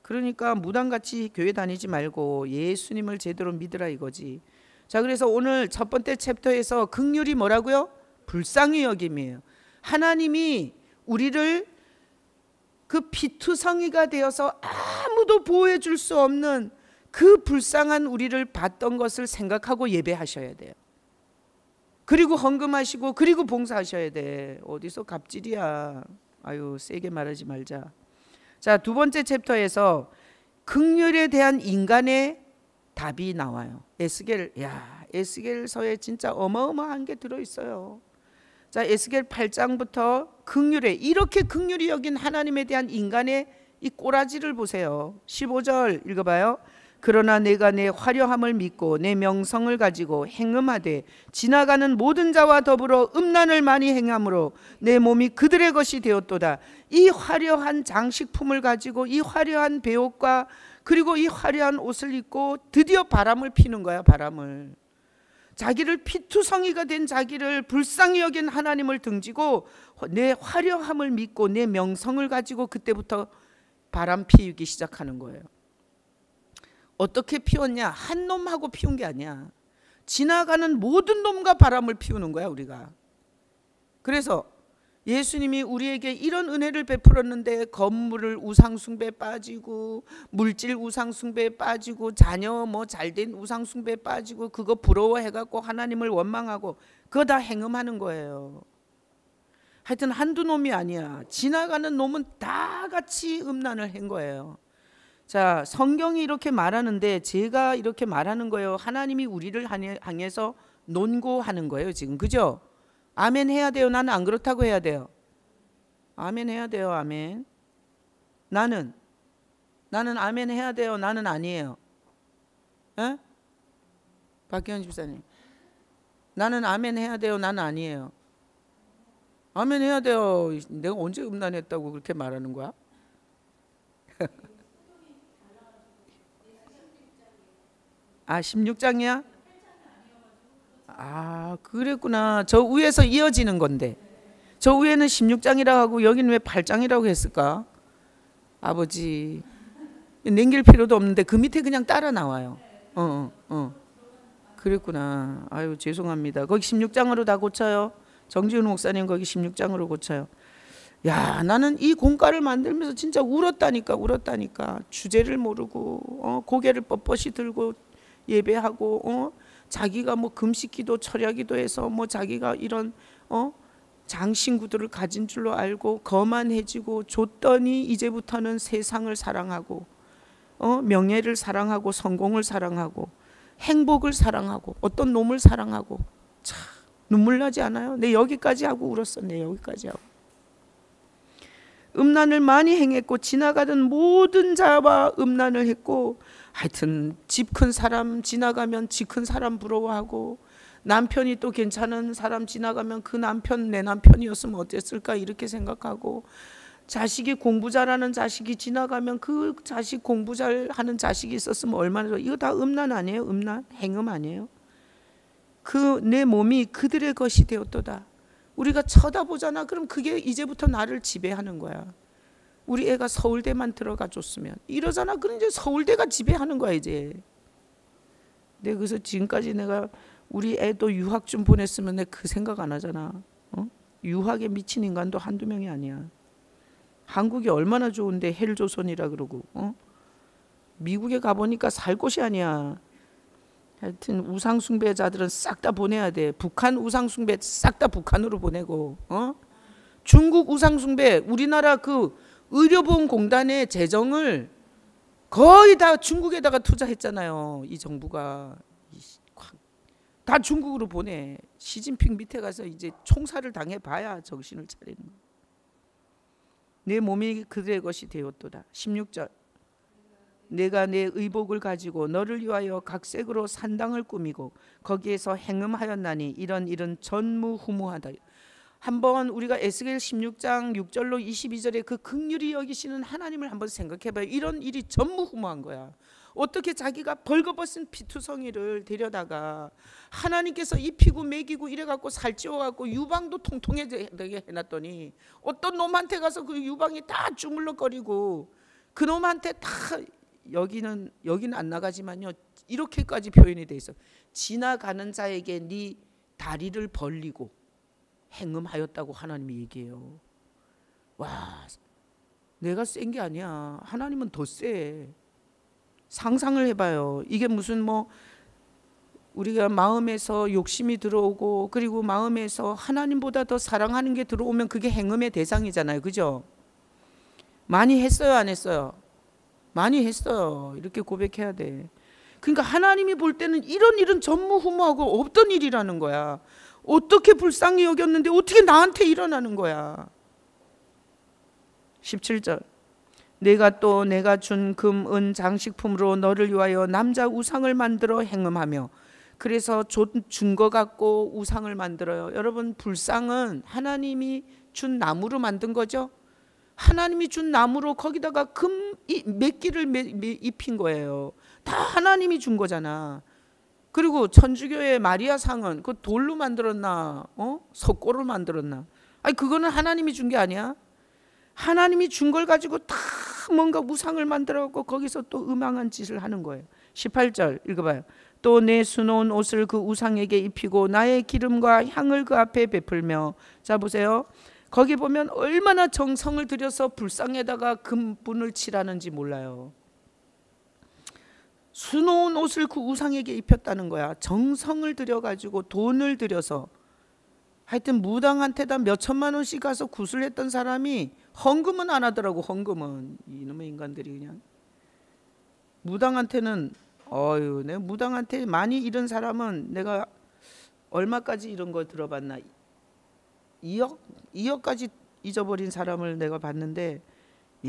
그러니까 무당같이 교회 다니지 말고 예수님을 제대로 믿으라 이거지. 자, 그래서 오늘 첫 번째 챕터에서 긍휼이 뭐라고요? 불쌍히 여김이에요. 하나님이 우리를 그 피투성이가 되어서 아무도 보호해 줄 수 없는 그 불쌍한 우리를 봤던 것을 생각하고 예배하셔야 돼요. 그리고 헌금하시고 그리고 봉사하셔야 돼. 어디서 갑질이야. 아유, 세게 말하지 말자. 자, 두 번째 챕터에서 긍휼에 대한 인간의 답이 나와요. 에스겔서에 진짜 어마어마한 게 들어있어요. 자, 에스겔 8장부터 긍휼에, 이렇게 긍휼히 여긴 하나님에 대한 인간의 이 꼬라지를 보세요. 15절 읽어봐요. 그러나 내가 내 화려함을 믿고 내 명성을 가지고 행음하되 지나가는 모든 자와 더불어 음란을 많이 행함으로 내 몸이 그들의 것이 되었도다. 이 화려한 장식품을 가지고 이 화려한 배옷과 그리고 이 화려한 옷을 입고 드디어 바람을 피는 거야. 바람을. 자기를 피투성이가 된 자기를 불쌍히 여긴 하나님을 등지고 내 화려함을 믿고 내 명성을 가지고 그때부터 바람 피우기 시작하는 거예요. 어떻게 피웠냐? 한 놈하고 피운 게 아니야. 지나가는 모든 놈과 바람을 피우는 거야 우리가. 그래서 예수님이 우리에게 이런 은혜를 베풀었는데 건물을 우상숭배에 빠지고 물질 우상숭배에 빠지고 자녀 뭐 잘된 우상숭배에 빠지고 그거 부러워해갖고 하나님을 원망하고 그거 다 행음하는 거예요. 하여튼 한두 놈이 아니야. 지나가는 놈은 다 같이 음란을 한 거예요. 자, 성경이 이렇게 말하는데 제가 이렇게 말하는 거예요. 하나님이 우리를 향해서 논고하는 거예요 지금. 그죠? 아멘 해야 돼요? 나는 안 그렇다고 해야 돼요? 아멘 해야 돼요. 아멘. 나는 아멘 해야 돼요? 나는 아니에요? 에? 박기현 집사님, 나는 아멘 해야 돼요? 나는 아니에요? 아멘 해야 돼요. 내가 언제 음란했다고 그렇게 말하는 거야? 아, 16장이야? 아, 그랬구나. 저 위에서 이어지는 건데 저 위에는 16장이라고 하고 여기는 왜 8장이라고 했을까? 아버지, 남길 필요도 없는데 그 밑에 그냥 따라 나와요. 그랬구나. 아유, 죄송합니다. 거기 16장으로 다 고쳐요. 정지훈 목사님 거기 16장으로 고쳐요. 야, 나는 이 공과를 만들면서 진짜 울었다니까. 주제를 모르고 고개를 뻣뻣이 들고 예배하고 자기가 뭐 금식기도 철야기도 해서 뭐 자기가 이런 장신구들을 가진 줄로 알고 거만해지고 줬더니 이제부터는 세상을 사랑하고 명예를 사랑하고 성공을 사랑하고 행복을 사랑하고 어떤 놈을 사랑하고. 참 눈물 나지 않아요? 내 여기까지 하고 울었어. 내 여기까지 하고. 음란을 많이 행했고 지나가던 모든 자와 음란을 했고, 하여튼 집 큰 사람 지나가면 집 큰 사람 부러워하고, 남편이 또 괜찮은 사람 지나가면 그 남편 내 남편이었으면 어땠을까 이렇게 생각하고, 자식이 공부 잘하는 자식이 지나가면 그 자식 공부 잘하는 자식이 있었으면 얼마나 좋아. 이거 다 음란 아니에요? 음란? 행음 아니에요? 그 내 몸이 그들의 것이 되었도다. 우리가 쳐다보잖아. 그럼 그게 이제부터 나를 지배하는 거야. 우리 애가 서울대만 들어가 줬으면 이러잖아. 그럼 이제 서울대가 지배하는 거야 이제. 내가 그래서 지금까지 내가 우리 애도 유학 좀 보냈으면 내가 그 생각 안 하잖아. 유학에 미친 인간도 한두 명이 아니야. 한국이 얼마나 좋은데 헬조선이라 그러고 미국에 가보니까 살 곳이 아니야. 하여튼 우상숭배자들은 싹 다 보내야 돼. 북한 우상숭배 싹 다 북한으로 보내고, 중국 우상숭배, 우리나라 그 의료보험공단의 재정을 거의 다 중국에다가 투자했잖아요. 이 정부가 다 중국으로 보내. 시진핑 밑에 가서 이제 총살을 당해봐야 정신을 차리는 거야. 내 몸이 그들의 것이 되었도다. 16절, 내가 내 의복을 가지고 너를 위하여 각색으로 산당을 꾸미고 거기에서 행음하였나니 이런 일은 전무후무하다. 한번 우리가 에스겔 16장 6절로 22절에 그 긍휼히 여기시는 하나님을 한번 생각해봐요. 이런 일이 전무후무한 거야. 어떻게 자기가 벌거벗은 피투성이를 데려다가 하나님께서 입히고 먹이고 이래갖고 살찌워갖고 유방도 통통해지게 해놨더니 어떤 놈한테 가서 그 유방이 다 주물럭거리고 그 놈한테 다 여기는 안 나가지만요, 이렇게까지 표현이 돼 있어. 지나가는 자에게 네 다리를 벌리고 행음하였다고 하나님이 얘기해요. 와, 내가 센 게 아니야. 하나님은 더 세. 상상을 해봐요. 이게 무슨 뭐 우리가 마음에서 욕심이 들어오고 그리고 마음에서 하나님보다 더 사랑하는 게 들어오면 그게 행음의 대상이잖아요. 그죠? 많이 했어요, 안 했어요? 많이 했어요. 이렇게 고백해야 돼. 그러니까 하나님이 볼 때는 이런 일은 전무후무하고 없던 일이라는 거야. 어떻게 불쌍히 여겼는데 어떻게 나한테 일어나는 거야. 17절, 내가 준 금, 은, 장식품으로 너를 위하여 남자 우상을 만들어 행음하며. 그래서 준 거 갖고 우상을 만들어요. 여러분, 불상은 하나님이 준 나무로 만든 거죠. 하나님이 준 나무로 거기다가 금 몇기를 입힌 거예요. 다 하나님이 준 거잖아. 그리고 천주교의 마리아 상은 그 돌로 만들었나, 석고로 만들었나? 아니, 그거는 하나님이 준 게 아니야. 하나님이 준 걸 가지고 다 뭔가 우상을 만들어갖고 거기서 또 음양한 짓을 하는 거예요. 18절 읽어봐요. 또 내 수놓은 옷을 그 우상에게 입히고 나의 기름과 향을 그 앞에 베풀며. 자, 보세요. 거기 보면 얼마나 정성을 들여서 불상에다가 금분을 칠하는지 몰라요. 수놓은 옷을 그 우상에게 입혔다는 거야. 정성을 들여가지고 돈을 들여서. 하여튼 무당한테다 몇 천만 원씩 가서 구슬했던 사람이 헌금은 안 하더라고. 헌금은 이놈의 인간들이 그냥. 무당한테는 내가 무당한테 많이 잃은 사람은 내가 얼마까지 이런 걸 들어봤나? 2억까지 잊어버린 사람을 내가 봤는데,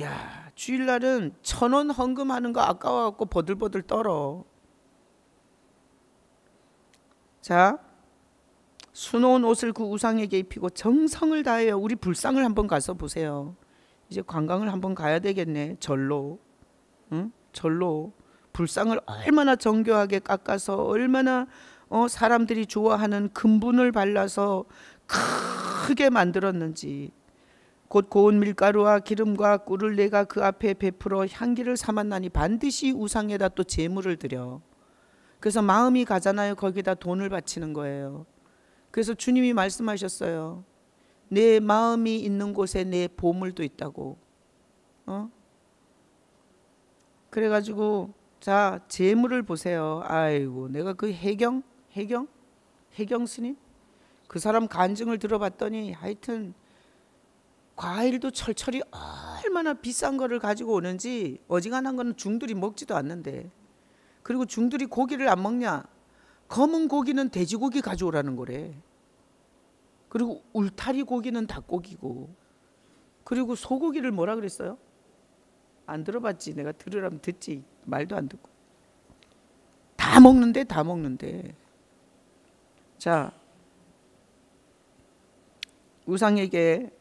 야, 주일날은 1,000원 헌금하는 거 아까워갖고 버들버들 떨어. 자, 수놓은 옷을 그 우상에게 입히고 정성을 다해요. 우리 불상을 한번 가서 보세요. 이제 관광을 한번 가야 되겠네. 절로. 응? 절로. 불상을 얼마나 정교하게 깎아서 얼마나 사람들이 좋아하는 금분을 발라서 크게 만들었는지. 곧 고운 밀가루와 기름과 꿀을 내가 그 앞에 베풀어 향기를 삼았나니. 반드시 우상에다 또 제물을 드려. 그래서 마음이 가잖아요. 거기다 돈을 바치는 거예요. 그래서 주님이 말씀하셨어요. 내 마음이 있는 곳에 내 보물도 있다고. 그래가지고 자, 제물을 보세요. 아이고, 내가 그 해경 스님 그 사람 간증을 들어봤더니 하여튼 과일도 철철이 얼마나 비싼 거를 가지고 오는지. 어지간한 거는 중들이 먹지도 않는데. 그리고 중들이 고기를 안 먹냐? 검은 고기는 돼지고기 가져오라는 거래. 그리고 울타리 고기는 닭고기고. 그리고 소고기를 뭐라 그랬어요? 안 들어봤지. 내가 들으라면 듣지. 말도 안 듣고. 다 먹는데. 자, 우상에게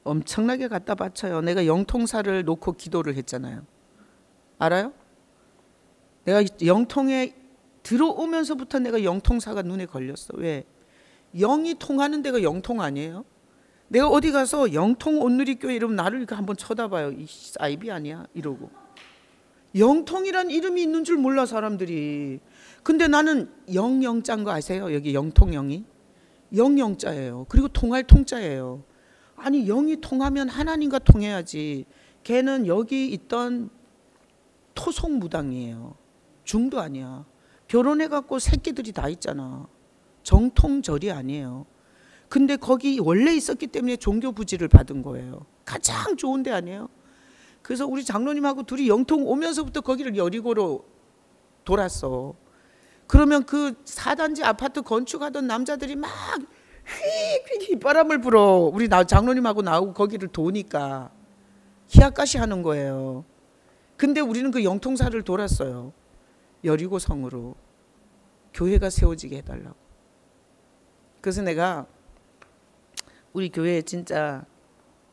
엄청나게 갖다 바쳐요. 내가 영통사를 놓고 기도를 했잖아요. 알아요? 내가 영통에 들어오면서부터 내가 영통사가 눈에 걸렸어. 왜? 영이 통하는 데가 영통 아니에요? 내가 어디 가서 영통 온누리교회 이러면 나를 이렇게 한번 쳐다봐요. 이 사이비 아니야? 이러고. 영통이란 이름이 있는 줄 몰라 사람들이. 근데 나는 영자인 거 아세요? 여기 영통영이 영자예요. 그리고 통할 통자예요. 아니, 영이 통하면 하나님과 통해야지. 걔는 여기 있던 토속무당이에요. 중도 아니야. 결혼해갖고 새끼들이 다 있잖아. 정통절이 아니에요. 근데 거기 원래 있었기 때문에 종교부지를 받은 거예요. 가장 좋은 데 아니에요? 그래서 우리 장로님하고 둘이 영통 오면서부터 거기를 여리고로 돌았어. 그러면 그 4단지 아파트 건축하던 남자들이 막 휙휙 바람을 불어. 우리 장로님하고 나오고 거기를 도니까 희약가시 하는 거예요. 근데 우리는 그 영통사를 돌았어요. 여리고 성으로. 교회가 세워지게 해달라고. 그래서 내가 우리 교회에 진짜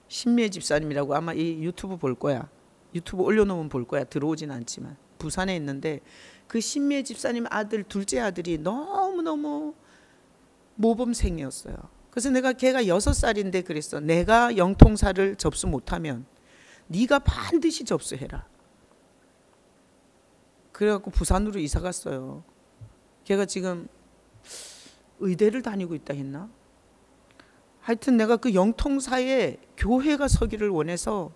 신미애 집사님이라고, 아마 이 유튜브 볼 거야. 유튜브 올려놓으면 볼 거야. 들어오진 않지만. 부산에 있는데 그 신미애 집사님 아들, 둘째 아들이 너무너무 모범생이었어요. 그래서 내가 걔가 6살인데 그랬어. 내가 영통사를 접수 못하면 네가 반드시 접수해라. 그래갖고 부산으로 이사 갔어요. 걔가 지금 의대를 다니고 있다 했나? 하여튼 내가 그 영통사에 교회가 서기를 원해서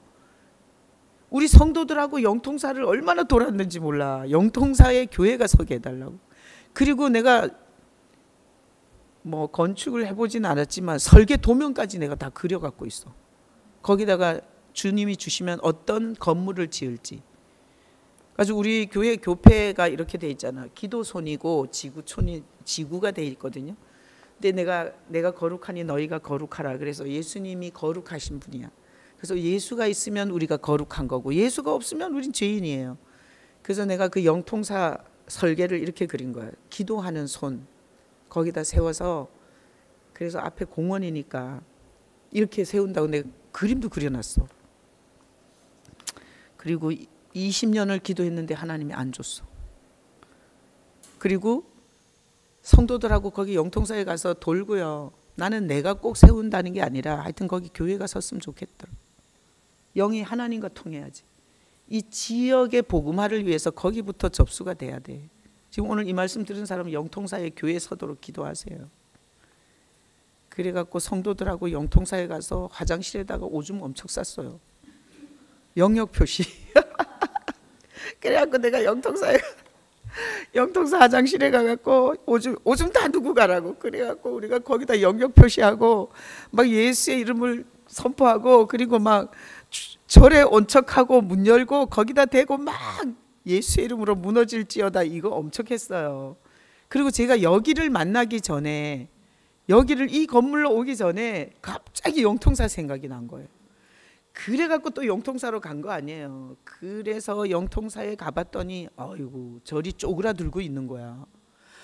우리 성도들하고 영통사를 얼마나 돌았는지 몰라. 영통사에 교회가 서게 해달라고. 그리고 내가 뭐 건축을 해보진 않았지만 설계 도면까지 내가 다 그려갖고 있어. 거기다가 주님이 주시면 어떤 건물을 지을지. 그래서 우리 교회 교패가 이렇게 돼 있잖아. 기도손이고 지구촌이 지구가 돼 있거든요. 근데 내가 거룩하니 너희가 거룩하라. 그래서 예수님이 거룩하신 분이야. 그래서 예수가 있으면 우리가 거룩한 거고 예수가 없으면 우린 죄인이에요. 그래서 내가 그 영통사 설계를 이렇게 그린 거예요. 기도하는 손 거기다 세워서, 그래서 앞에 공원이니까 이렇게 세운다고 내가 그림도 그려놨어. 그리고 20년을 기도했는데 하나님이 안 줬어. 그리고 성도들하고 거기 영통사에 가서 돌고요. 나는 내가 꼭 세운다는 게 아니라 하여튼 거기 교회가 섰으면 좋겠다. 영이 하나님과 통해야지. 이 지역의 복음화를 위해서 거기부터 접수가 돼야 돼. 지금 오늘 이 말씀 들은 사람은 영통사에 교회에 서도록 기도하세요. 그래갖고 성도들하고 영통사에 가서 화장실에다가 오줌 엄청 쌌어요. 영역 표시. 그래갖고 내가 영통사 화장실에 가갖고 오줌 다 두고 가라고. 그래갖고 우리가 거기다 영역 표시하고 막 예수의 이름을 선포하고, 그리고 막 절에 온척하고 문 열고 거기다 대고 막 예수의 이름으로 무너질지어다 이거 엄청 했어요. 그리고 제가 여기를 만나기 전에, 여기를 이 건물로 오기 전에 갑자기 영통사 생각이 난 거예요. 그래갖고 또 영통사로 간 거 아니에요. 그래서 영통사에 가봤더니 아이고 절이 쪼그라들고 있는 거야.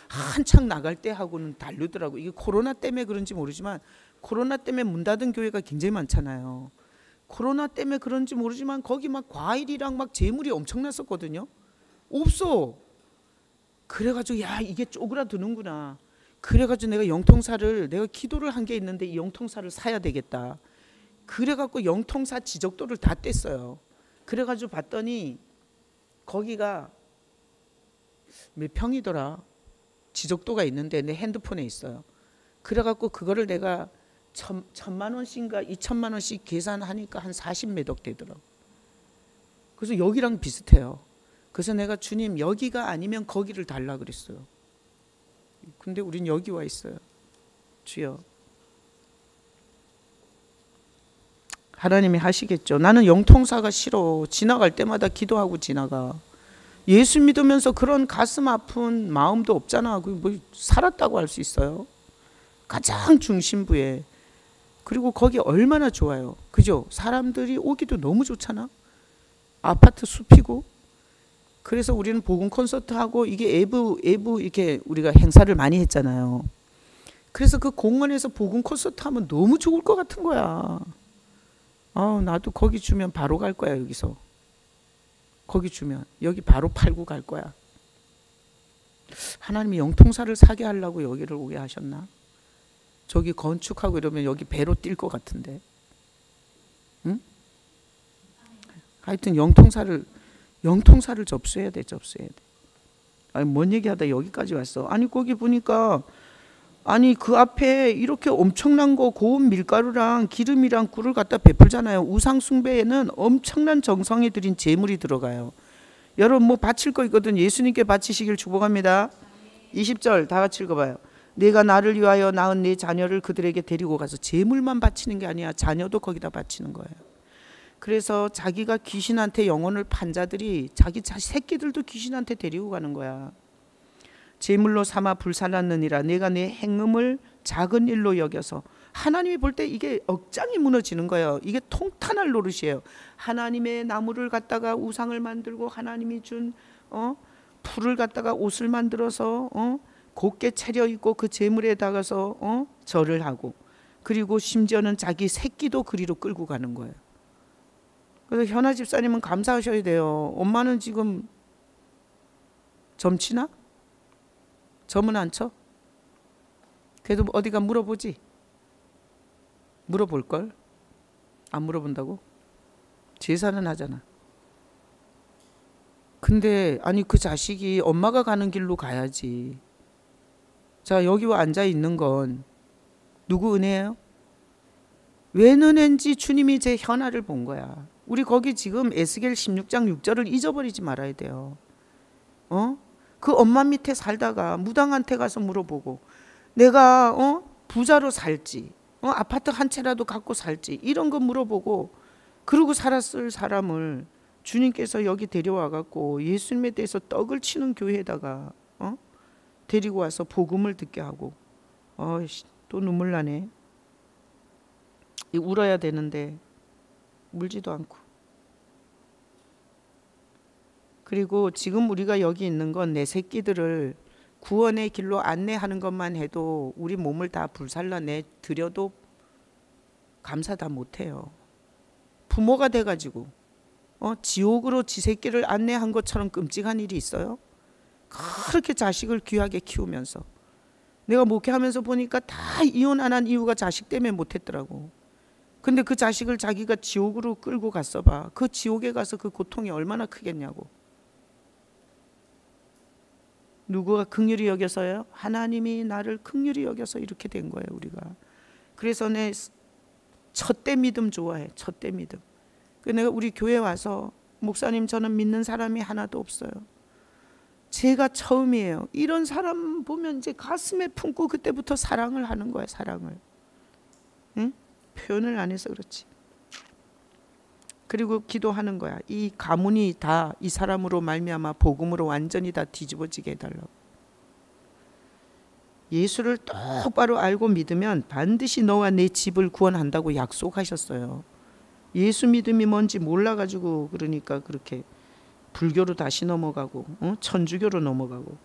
한창 나갈 때 하고는 다르더라고. 이게 코로나 때문에 그런지 모르지만 코로나 때문에 문 닫은 교회가 굉장히 많잖아요. 코로나 때문에 그런지 모르지만 거기 막 과일이랑 막 재물이 엄청났었거든요. 없어. 그래가지고 야 이게 쪼그라드는구나. 그래가지고 내가 영통사를, 내가 기도를 한 게 있는데 이 영통사를 사야 되겠다. 그래갖고 영통사 지적도를 다 뗐어요. 그래가지고 봤더니 거기가 몇 평이더라. 지적도가 있는데 내 핸드폰에 있어요. 그래갖고 그거를 내가 1,000만 원씩인가 2,000만 원씩 계산하니까 한 40매덕 되더라고. 그래서 여기랑 비슷해요. 그래서 내가 주님 여기가 아니면 거기를 달라 그랬어요. 근데 우린 여기 와 있어요. 주여. 하나님이 하시겠죠. 나는 영통사가 싫어. 지나갈 때마다 기도하고 지나가. 예수 믿으면서 그런 가슴 아픈 마음도 없잖아. 뭐 살았다고 할 수 있어요. 가장 중심부에. 그리고 거기 얼마나 좋아요. 그죠? 사람들이 오기도 너무 좋잖아. 아파트 숲이고. 그래서 우리는 복음 콘서트 하고 이게 애부 이렇게 우리가 행사를 많이 했잖아요. 그래서 그 공원에서 복음 콘서트 하면 너무 좋을 것 같은 거야. 나도 거기 주면 바로 갈 거야. 여기서 거기 주면 여기 바로 팔고 갈 거야. 하나님이 영통사를 사게 하려고 여기를 오게 하셨나? 저기 건축하고 이러면 여기 배로 뛸 것 같은데. 응? 하여튼 영통사를 접수해야 돼. 아니 뭔 얘기하다 여기까지 왔어. 아니 거기 보니까 아니 그 앞에 이렇게 엄청난 거 고운 밀가루랑 기름이랑 꿀을 갖다 베풀잖아요. 우상 숭배에는 엄청난 정성이 들인 제물이 들어가요. 여러분 뭐 바칠 거 있거든. 예수님께 바치시길 축복합니다. 20절 다 같이 읽어봐요. 내가 나를 위하여 낳은 네 자녀를 그들에게 데리고 가서 제물만 바치는 게 아니야. 자녀도 거기다 바치는 거예요. 그래서 자기가 귀신한테 영혼을 판 자들이 자기 새끼들도 귀신한테 데리고 가는 거야. 제물로 삼아 불살랐느니라. 내가 내 행음을 작은 일로 여겨서. 하나님이 볼 때 이게 억장이 무너지는 거예요. 이게 통탄할 노릇이에요. 하나님의 나무를 갖다가 우상을 만들고 하나님이 준 풀을 갖다가 옷을 만들어서 곱게 차려입고 그 제물에 다가서 절을 하고, 그리고 심지어는 자기 새끼도 그리로 끌고 가는 거예요. 그래서 현아 집사님은 감사하셔야 돼요. 엄마는 지금 점치나? 점은 안 쳐? 그래도 어디가 물어보지? 물어볼걸? 안 물어본다고? 제사는 하잖아. 근데 아니 그 자식이 엄마가 가는 길로 가야지. 자 여기 와 앉아 있는 건 누구 은혜예요? 웬 은혜인지 주님이 제 현아를 본 거야. 우리 거기 지금 에스겔 16장 6절을 잊어버리지 말아야 돼요. 그 엄마 밑에 살다가 무당한테 가서 물어보고 내가 부자로 살지, 아파트 한 채라도 갖고 살지, 이런 거 물어보고 그러고 살았을 사람을 주님께서 여기 데려와 갖고 예수님에 대해서 떡을 치는 교회에다가 데리고 와서 복음을 듣게 하고. 또 눈물 나네. 울어야 되는데 물지도 않고. 그리고 지금 우리가 여기 있는 건 내 새끼들을 구원의 길로 안내하는 것만 해도 우리 몸을 다 불살라내 드려도 감사 다 못해요. 부모가 돼가지고 지옥으로 지 새끼를 안내한 것처럼 끔찍한 일이 있어요? 그렇게 자식을 귀하게 키우면서 내가 목회하면서 보니까 다 이혼 안 한 이유가 자식 때문에 못했더라고. 근데 그 자식을 자기가 지옥으로 끌고 갔어 봐. 그 지옥에 가서 그 고통이 얼마나 크겠냐고. 누구가 긍휼히 여겨서요? 하나님이 나를 긍휼히 여겨서 이렇게 된 거예요, 우리가. 그래서 내 첫대 믿음 좋아해. 첫대 믿음. 내가 우리 교회 와서 목사님 저는 믿는 사람이 하나도 없어요. 제가 처음이에요. 이런 사람 보면 이제 가슴에 품고 그때부터 사랑을 하는 거야, 사랑을. 응? 표현을 안 해서 그렇지. 그리고 기도하는 거야. 이 가문이 다 이 사람으로 말미암아 복음으로 완전히 다 뒤집어지게 해달라고. 예수를 똑바로 알고 믿으면 반드시 너와 내 집을 구원한다고 약속하셨어요. 예수 믿음이 뭔지 몰라가지고 그러니까 그렇게 불교로 다시 넘어가고 천주교로 넘어가고.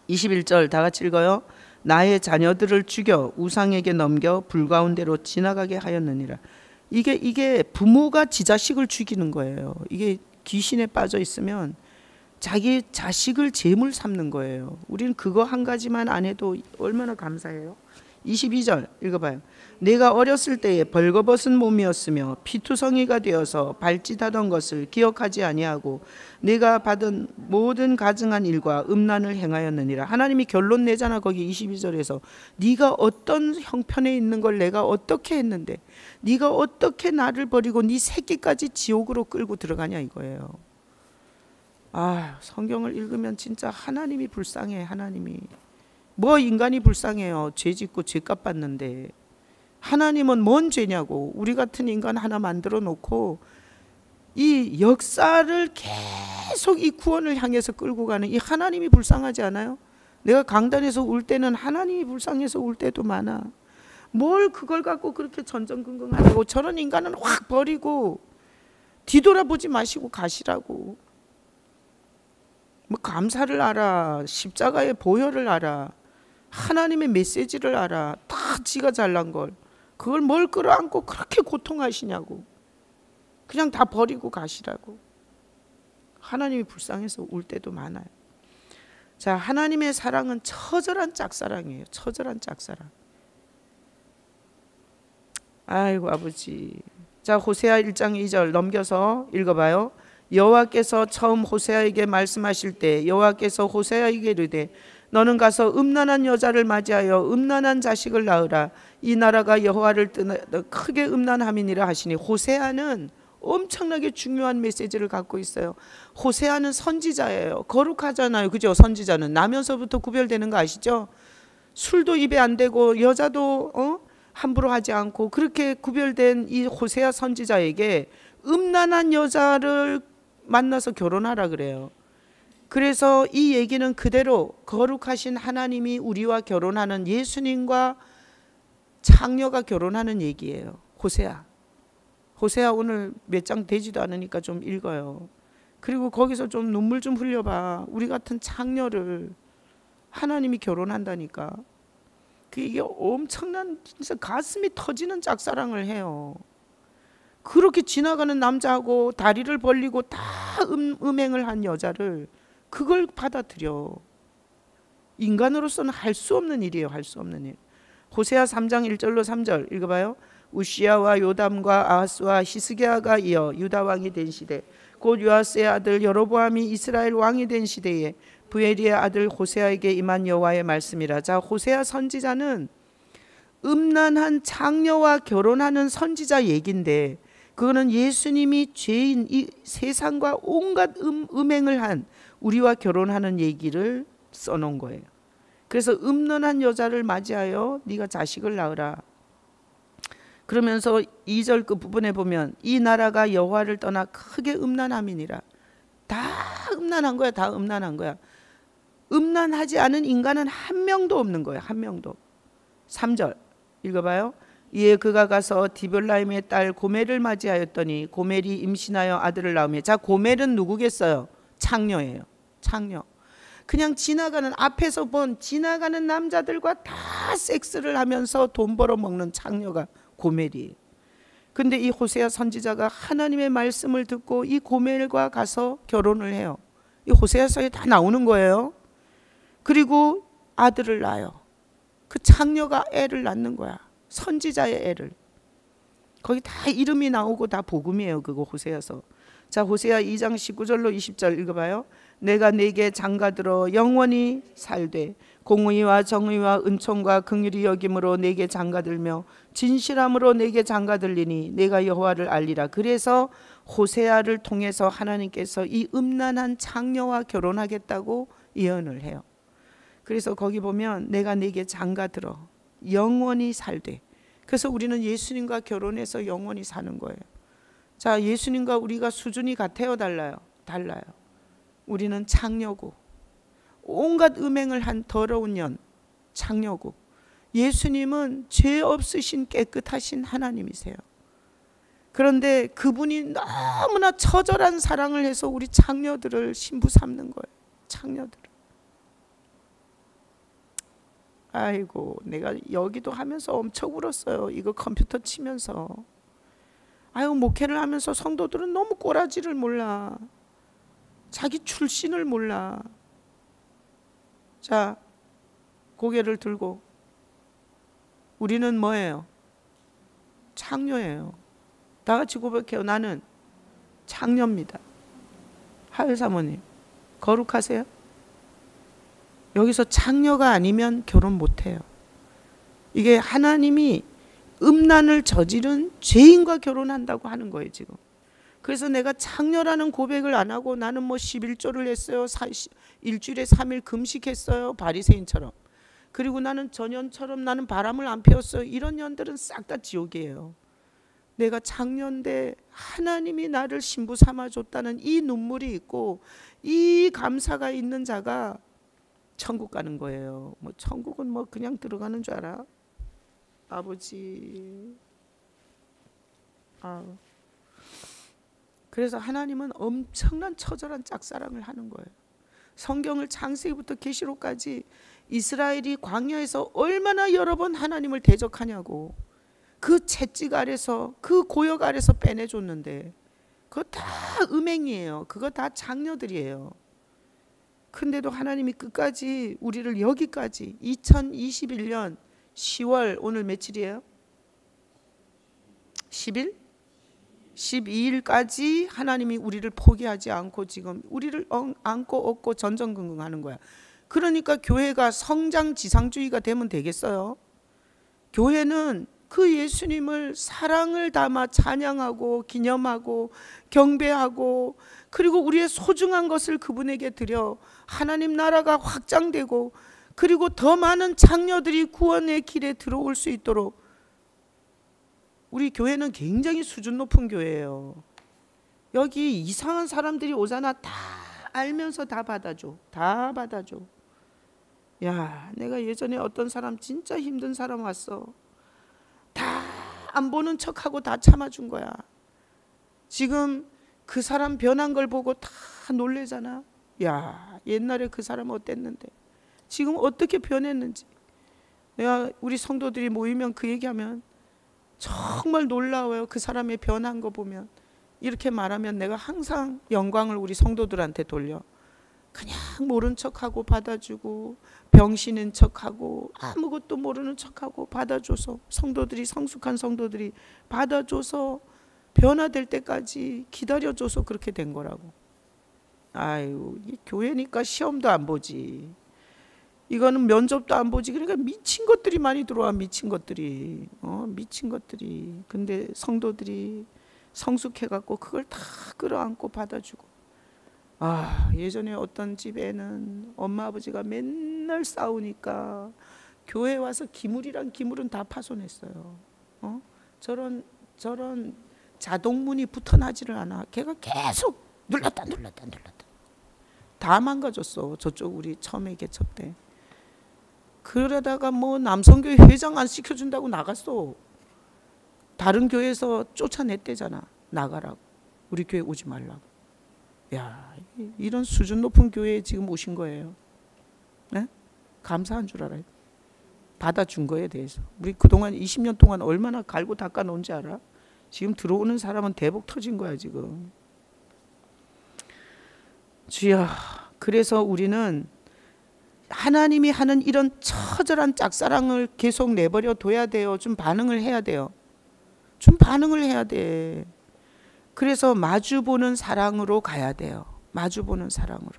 21절 다 같이 읽어요. 나의 자녀들을 죽여 우상에게 넘겨 불 가운데로 지나가게 하였느니라. 이게 부모가 지 자식을 죽이는 거예요. 이게 귀신에 빠져 있으면 자기 자식을 제물 삼는 거예요. 우리는 그거 한 가지만 안 해도 얼마나 감사해요. 22절 읽어봐요. 내가 어렸을 때에 벌거벗은 몸이었으며 피투성이가 되어서 발짓하던 것을 기억하지 아니하고 내가 받은 모든 가증한 일과 음란을 행하였느니라. 하나님이 결론 내잖아. 거기 22절에서 네가 어떤 형편에 있는 걸 내가 어떻게 했는데 네가 어떻게 나를 버리고 네 새끼까지 지옥으로 끌고 들어가냐 이거예요. 성경을 읽으면 진짜 하나님이 불쌍해. 하나님이 뭐 인간이 불쌍해요. 죄 짓고 죄값 받는데 하나님은 뭔 죄냐고. 우리 같은 인간 하나 만들어 놓고 이 역사를 계속 이 구원을 향해서 끌고 가는 이 하나님이 불쌍하지 않아요? 내가 강단에서 울 때는 하나님이 불쌍해서 울 때도 많아. 뭘 그걸 갖고 그렇게 전전긍긍하고. 저런 인간은 확 버리고 뒤돌아보지 마시고 가시라고. 뭐 감사를 알아. 십자가의 보혈을 알아. 하나님의 메시지를 알아. 다 지가 잘난 걸. 그걸 뭘 끌어안고 그렇게 고통하시냐고. 그냥 다 버리고 가시라고. 하나님이 불쌍해서 울 때도 많아요. 자, 하나님의 사랑은 처절한 짝사랑이에요. 처절한 짝사랑. 아이고 아버지. 자, 호세아 1장 2절 넘겨서 읽어봐요. 여호와께서 처음 호세아에게 말씀하실 때 여호와께서 호세아에게 이르되 너는 가서 음란한 여자를 맞이하여 음란한 자식을 낳으라. 이 나라가 여호와를 떠나 크게 음란함이니라 하시니. 호세아는 엄청나게 중요한 메시지를 갖고 있어요. 호세아는 선지자예요. 거룩하잖아요. 그죠? 선지자는 나면서부터 구별되는 거 아시죠? 술도 입에 안 대고 여자도 함부로 하지 않고 그렇게 구별된 이 호세아 선지자에게 음란한 여자를 만나서 결혼하라 그래요. 그래서 이 얘기는 그대로 거룩하신 하나님이 우리와 결혼하는, 예수님과 창녀가 결혼하는 얘기예요. 호세아. 호세아 오늘 몇 장 되지도 않으니까 좀 읽어요. 그리고 거기서 좀 눈물 좀 흘려봐. 우리 같은 창녀를 하나님이 결혼한다니까. 이게 엄청난 진짜 가슴이 터지는 짝사랑을 해요. 그렇게 지나가는 남자하고 다리를 벌리고 다 음행을 한 여자를 그걸 받아들여. 인간으로서는 할 수 없는 일이에요. 할 수 없는 일. 호세아 3장 1절로 3절 읽어봐요. 우시야와 요담과 아하스와 히스기야가 이어 유다 왕이 된 시대, 곧 요아스의 아들 여로보암이 이스라엘 왕이 된 시대에 부엘리의 아들 호세아에게 임한 여호와의 말씀이라. 자, 호세아 선지자는 음란한 창녀와 결혼하는 선지자 얘긴데, 그거는 예수님이 죄인 이 세상과 온갖 음행을 한 우리와 결혼하는 얘기를 써놓은 거예요. 그래서 음란한 여자를 맞이하여 네가 자식을 낳으라. 그러면서 2절 그 부분에 보면 이 나라가 여호와를 떠나 크게 음란함이니라. 다 음란한 거야. 다 음란한 거야. 음란하지 않은 인간은 한 명도 없는 거예요. 한 명도. 3절 읽어봐요. 이에 그가 가서 디볼라임의 딸 고멜을 맞이하였더니 고멜이 임신하여 아들을 낳으며, 자, 고멜은 누구겠어요? 창녀예요. 창녀. 그냥 지나가는, 앞에서 본 지나가는 남자들과 다 섹스를 하면서 돈 벌어 먹는 창녀가 고멜이에요. 근데 이 호세아 선지자가 하나님의 말씀을 듣고 이 고멜과 가서 결혼을 해요. 이 호세아서에 다 나오는 거예요. 그리고 아들을 낳아요. 그 창녀가 애를 낳는 거야. 선지자의 애를. 거기 다 이름이 나오고 다 복음이에요. 그거 호세아서. 자, 호세아 2장 19절로 20절 읽어봐요. 내가 네게 장가들어 영원히 살되 공의와 정의와 은총과 긍휼히 여김으로 네게 장가들며 진실함으로 네게 장가들리니 내가 여호와를 알리라. 그래서 호세아를 통해서 하나님께서 이 음란한 창녀와 결혼하겠다고 예언을 해요. 그래서 거기 보면 내가 네게 장가들어 영원히 살되, 그래서 우리는 예수님과 결혼해서 영원히 사는 거예요. 자, 예수님과 우리가 수준이 같아요, 달라요? 달라요. 우리는 창녀고, 온갖 음행을 한 더러운 년 창녀고, 예수님은 죄 없으신 깨끗하신 하나님이세요. 그런데 그분이 너무나 처절한 사랑을 해서 우리 창녀들을 신부 삼는 거예요. 창녀들을. 아이고, 내가 여기도 하면서 엄청 울었어요. 이거 컴퓨터 치면서. 아유, 목회를 하면서 성도들은 너무 꼬라지를 몰라. 자기 출신을 몰라. 자, 고개를 들고 우리는 뭐예요? 창녀예요. 다 같이 고백해요. 나는 창녀입니다. 하을 사모님, 거룩하세요? 여기서 창녀가 아니면 결혼 못해요. 이게 하나님이 음란을 저지른 죄인과 결혼한다고 하는 거예요, 지금. 그래서 내가 창녀라는 고백을 안 하고 나는 뭐 11조를 했어요. 일주일에 3일 금식했어요. 바리새인처럼. 그리고 나는 전년처럼 나는 바람을 안 피웠어요. 이런 년들은 싹 다 지옥이에요. 내가 창녀인데 하나님이 나를 신부 삼아줬다는 이 눈물이 있고 이 감사가 있는 자가 천국 가는 거예요. 뭐 천국은 뭐 그냥 들어가는 줄 알아? 아버지. 그래서 하나님은 엄청난 처절한 짝사랑을 하는 거예요. 성경을 창세기부터 계시록까지 이스라엘이 광야에서 얼마나 여러 번 하나님을 대적하냐고. 그 채찍 아래서, 그 고역 아래서 빼내줬는데 그거 다 음행이에요. 그거 다 장녀들이에요. 근데도 하나님이 끝까지 우리를 여기까지 2021년 10월 오늘 며칠이에요? 10일? 12일까지 하나님이 우리를 포기하지 않고 지금 우리를 안고 업고 전전긍긍하는 거야. 그러니까 교회가 성장지상주의가 되면 되겠어요? 교회는 그 예수님을 사랑을 담아 찬양하고 기념하고 경배하고, 그리고 우리의 소중한 것을 그분에게 드려 하나님 나라가 확장되고, 그리고 더 많은 장녀들이 구원의 길에 들어올 수 있도록. 우리 교회는 굉장히 수준 높은 교회예요. 여기 이상한 사람들이 오잖아. 다 알면서 다 받아줘. 다 받아줘. 야, 내가 예전에 어떤 사람 진짜 힘든 사람 왔어. 다 안 보는 척하고 다 참아준 거야. 지금 그 사람 변한 걸 보고 다 놀래잖아. 야, 옛날에 그 사람 어땠는데 지금 어떻게 변했는지. 내가 우리 성도들이 모이면 그 얘기하면 정말 놀라워요. 그 사람의 변한 거 보면. 이렇게 말하면 내가 항상 영광을 우리 성도들한테 돌려. 그냥 모른 척하고 받아주고, 병신인 척하고, 아무것도 모르는 척하고 받아줘서, 성도들이, 성숙한 성도들이 받아줘서 변화될 때까지 기다려줘서 그렇게 된 거라고. 아유, 이 교회니까 시험도 안 보지, 이거는 면접도 안 보지. 그러니까 미친 것들이 많이 들어와. 미친 것들이. 미친 것들이. 근데 성도들이 성숙해갖고 그걸 다 끌어안고 받아주고. 예전에 어떤 집에는 엄마 아버지가 맨날 싸우니까 교회 와서 기물이란 기물은 다 파손했어요. 저런 자동문이 붙어나지를 않아. 걔가 계속 눌렀다 다 망가졌어. 저쪽 우리 처음에 개척 때. 그러다가 뭐 남성교회 회장 안 시켜준다고 나갔어. 다른 교회에서 쫓아냈대잖아. 나가라고. 우리 교회 오지 말라고. 야, 이런 수준 높은 교회에 지금 오신 거예요. 네? 감사한 줄 알아요. 받아준 거에 대해서. 우리 그동안 20년 동안 얼마나 갈고 닦아 놓은지 알아? 지금 들어오는 사람은 대복 터진 거야 지금. 주여, 그래서 우리는 하나님이 하는 이런 처절한 짝사랑을 계속 내버려 둬야 돼요. 좀 반응을 해야 돼요. 좀 반응을 해야 돼. 그래서 마주보는 사랑으로 가야 돼요. 마주보는 사랑으로.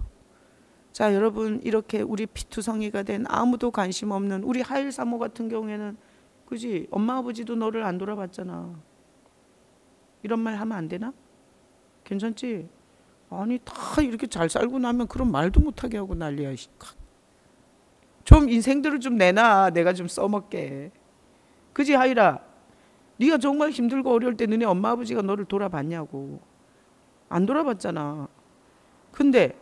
자, 여러분, 이렇게 우리 피투성이가 된 아무도 관심 없는 우리 하일 사모 같은 경우에는, 그지? 엄마 아버지도 너를 안 돌아봤잖아. 이런 말 하면 안 되나? 괜찮지? 아니, 다 이렇게 잘 살고 나면 그런 말도 못하게 하고 난리야. 좀 인생들을 좀 내놔. 내가 좀 써먹게. 그지, 하일아? 네가 정말 힘들고 어려울 때 너네 엄마 아버지가 너를 돌아봤냐고. 안 돌아봤잖아. 근데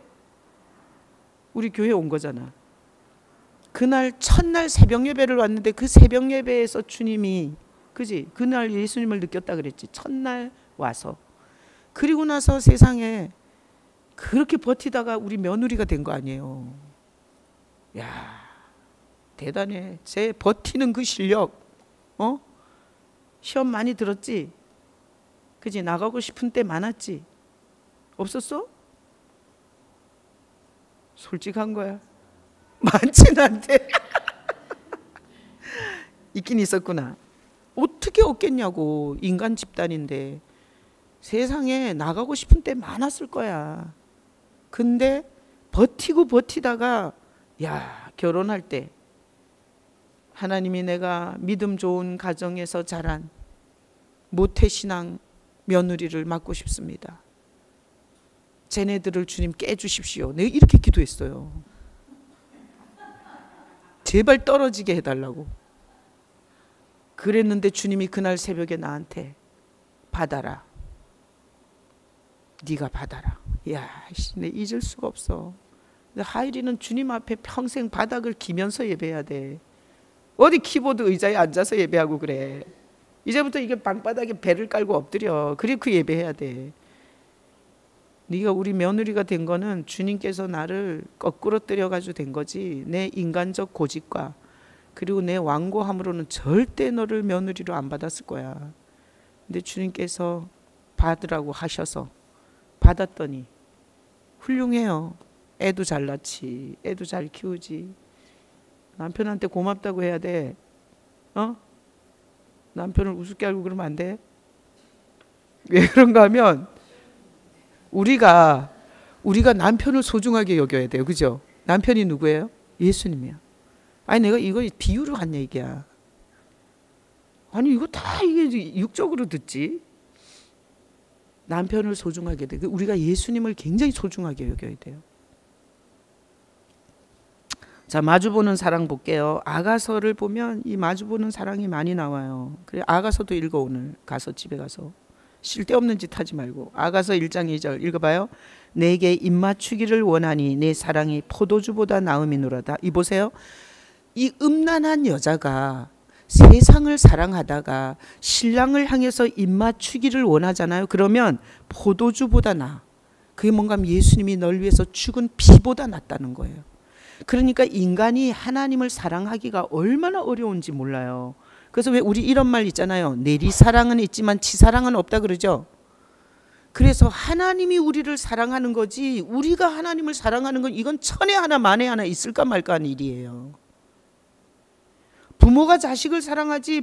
우리 교회에 온 거잖아. 그날 첫날 새벽 예배를 왔는데 그 새벽 예배에서 주님이, 그지? 그날 예수님을 느꼈다 그랬지. 첫날 와서. 그리고 나서 세상에 그렇게 버티다가 우리 며느리가 된 거 아니에요. 야, 대단해. 제 버티는 그 실력. 시험 많이 들었지? 그지? 나가고 싶은 때 많았지? 없었어? 솔직한 거야. 많진 않대. 있긴 있었구나. 어떻게 없겠냐고. 인간 집단인데. 세상에 나가고 싶은 때 많았을 거야. 근데 버티고 버티다가, 야, 결혼할 때 하나님이 내가 믿음 좋은 가정에서 자란 모태신앙 며느리를 맡고 싶습니다. 쟤네들을 주님 깨주십시오. 내가 이렇게 기도했어요. 제발 떨어지게 해달라고. 그랬는데 주님이 그날 새벽에 나한테 받아라. 네가 받아라. 야, 내 잊을 수가 없어. 하일이는 주님 앞에 평생 바닥을 기면서 예배해야 돼. 어디 키보드 의자에 앉아서 예배하고 그래. 이제부터 이게 방바닥에 배를 깔고 엎드려. 그리고 그 예배해야 돼. 네가 우리 며느리가 된 거는 주님께서 나를 거꾸로 때려가지고 된 거지. 내 인간적 고집과 그리고 내 완고함으로는 절대 너를 며느리로 안 받았을 거야. 근데 주님께서 받으라고 하셔서 받았더니 훌륭해요. 애도 잘 낳지. 애도 잘 키우지. 남편한테 고맙다고 해야 돼. 남편을 우습게 알고 그러면 안 돼. 왜 그런가 하면 우리가 남편을 소중하게 여겨야 돼요. 그죠? 남편이 누구예요? 예수님이야. 아니, 내가 이거 비유로 한 얘기야. 아니, 이거 다 이게 육적으로 듣지. 남편을 소중하게 돼. 우리가 예수님을 굉장히 소중하게 여겨야 돼요. 자, 마주보는 사랑 볼게요. 아가서를 보면 이 마주보는 사랑이 많이 나와요. 그래, 아가서도 읽어. 오늘 가서 집에 가서 쓸데없는 짓 하지 말고. 아가서 1장 2절 읽어봐요. 내게 입맞추기를 원하니 내 사랑이 포도주보다 나음이노라다. 이 보세요. 이 음란한 여자가 세상을 사랑하다가 신랑을 향해서 입맞추기를 원하잖아요. 그러면 포도주보다 나. 그게 뭔가 하면 예수님이 널 위해서 죽은 피보다 낫다는 거예요. 그러니까 인간이 하나님을 사랑하기가 얼마나 어려운지 몰라요. 그래서 왜 우리 이런 말 있잖아요. 내리사랑은 있지만 치사랑은 없다 그러죠. 그래서 하나님이 우리를 사랑하는 거지 우리가 하나님을 사랑하는 건 이건 천에 하나 만에 하나 있을까 말까 하는 일이에요. 부모가 자식을 사랑하지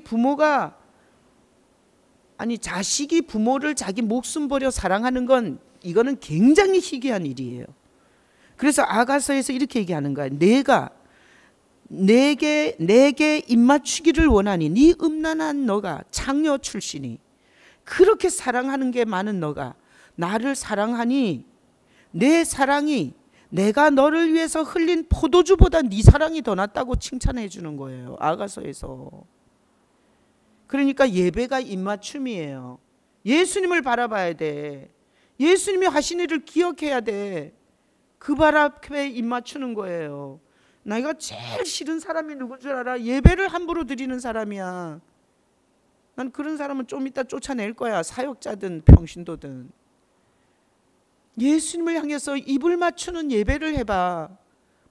자식이 부모를 자기 목숨 버려 사랑하는 건 이거는 굉장히 희귀한 일이에요. 그래서 아가서에서 이렇게 얘기하는 거야. 내게 입맞추기를 원하니 네 음란한 너가 창녀 출신이 그렇게 사랑하는 게 많은 너가 나를 사랑하니 내 사랑이 내가 너를 위해서 흘린 포도주보다 네 사랑이 더 낫다고 칭찬해 주는 거예요. 아가서에서. 그러니까 예배가 입맞춤이에요. 예수님을 바라봐야 돼. 예수님이 하신 일을 기억해야 돼. 그 발 앞에 입맞추는 거예요. 내가 제일 싫은 사람이 누군 줄 알아? 예배를 함부로 드리는 사람이야. 난 그런 사람은 좀 이따 쫓아낼 거야. 사역자든 평신도든. 예수님을 향해서 입을 맞추는 예배를 해봐.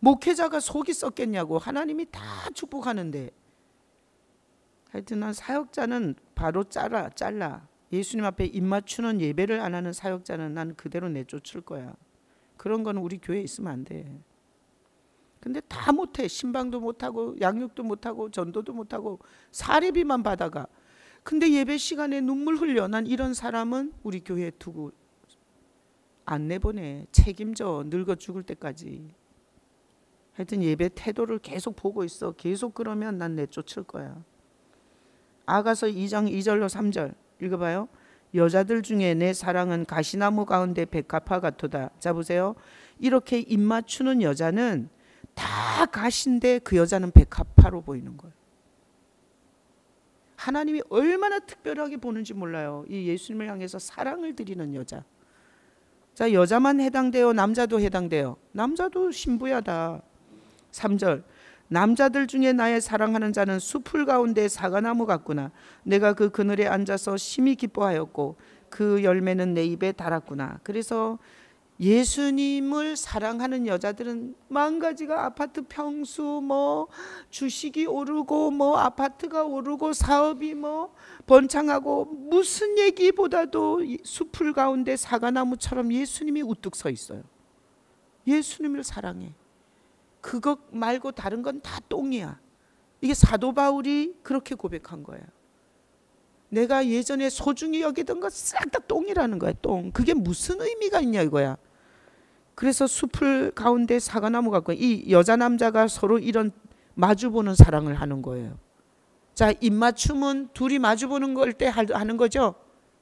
목회자가 속이 썩겠냐고. 하나님이 다 축복하는데. 하여튼 난 사역자는 바로 잘라. 예수님 앞에 입 맞추는 예배를 안 하는 사역자는 난 그대로 내쫓을 거야. 그런 거는 우리 교회에 있으면 안 돼. 근데 다 못해. 신방도 못하고 양육도 못하고 전도도 못하고 사례비만 받아가. 근데 예배 시간에 눈물 흘려. 난 이런 사람은 우리 교회에 두고 안 내보내. 책임져. 늙어 죽을 때까지. 하여튼 예배 태도를 계속 보고 있어. 계속 그러면 난 내쫓을 거야. 아가서 2장 2절로 3절 읽어봐요. 여자들 중에 내 사랑은 가시나무 가운데 백합화 같도다. 자 보세요. 이렇게 입 맞추는 여자는 다 가시인데 그 여자는 백합화로 보이는 거예요. 하나님이 얼마나 특별하게 보는지 몰라요. 이 예수님을 향해서 사랑을 드리는 여자. 자, 여자만 해당돼요? 남자도 해당돼요? 남자도 신부야다. 3절 남자들 중에 나의 사랑하는 자는 숲을 가운데 사과나무 같구나. 내가 그 그늘에 앉아서 심히 기뻐하였고 그 열매는 내 입에 달았구나. 그래서 예수님을 사랑하는 여자들은 망가지가 아파트 평수 뭐 주식이 오르고 뭐 아파트가 오르고 사업이 뭐 번창하고 무슨 얘기보다도 숲을 가운데 사과나무처럼 예수님이 우뚝 서 있어요. 예수님을 사랑해. 그것 말고 다른 건 다 똥이야. 이게 사도 바울이 그렇게 고백한 거예요. 내가 예전에 소중히 여기던 거 싹 다 똥이라는 거야. 똥. 그게 무슨 의미가 있냐 이거야. 그래서 숲을 가운데 사과나무 같고 이 여자 남자가 서로 이런 마주보는 사랑을 하는 거예요. 자, 입맞춤은 둘이 마주보는 걸 때 하는 거죠.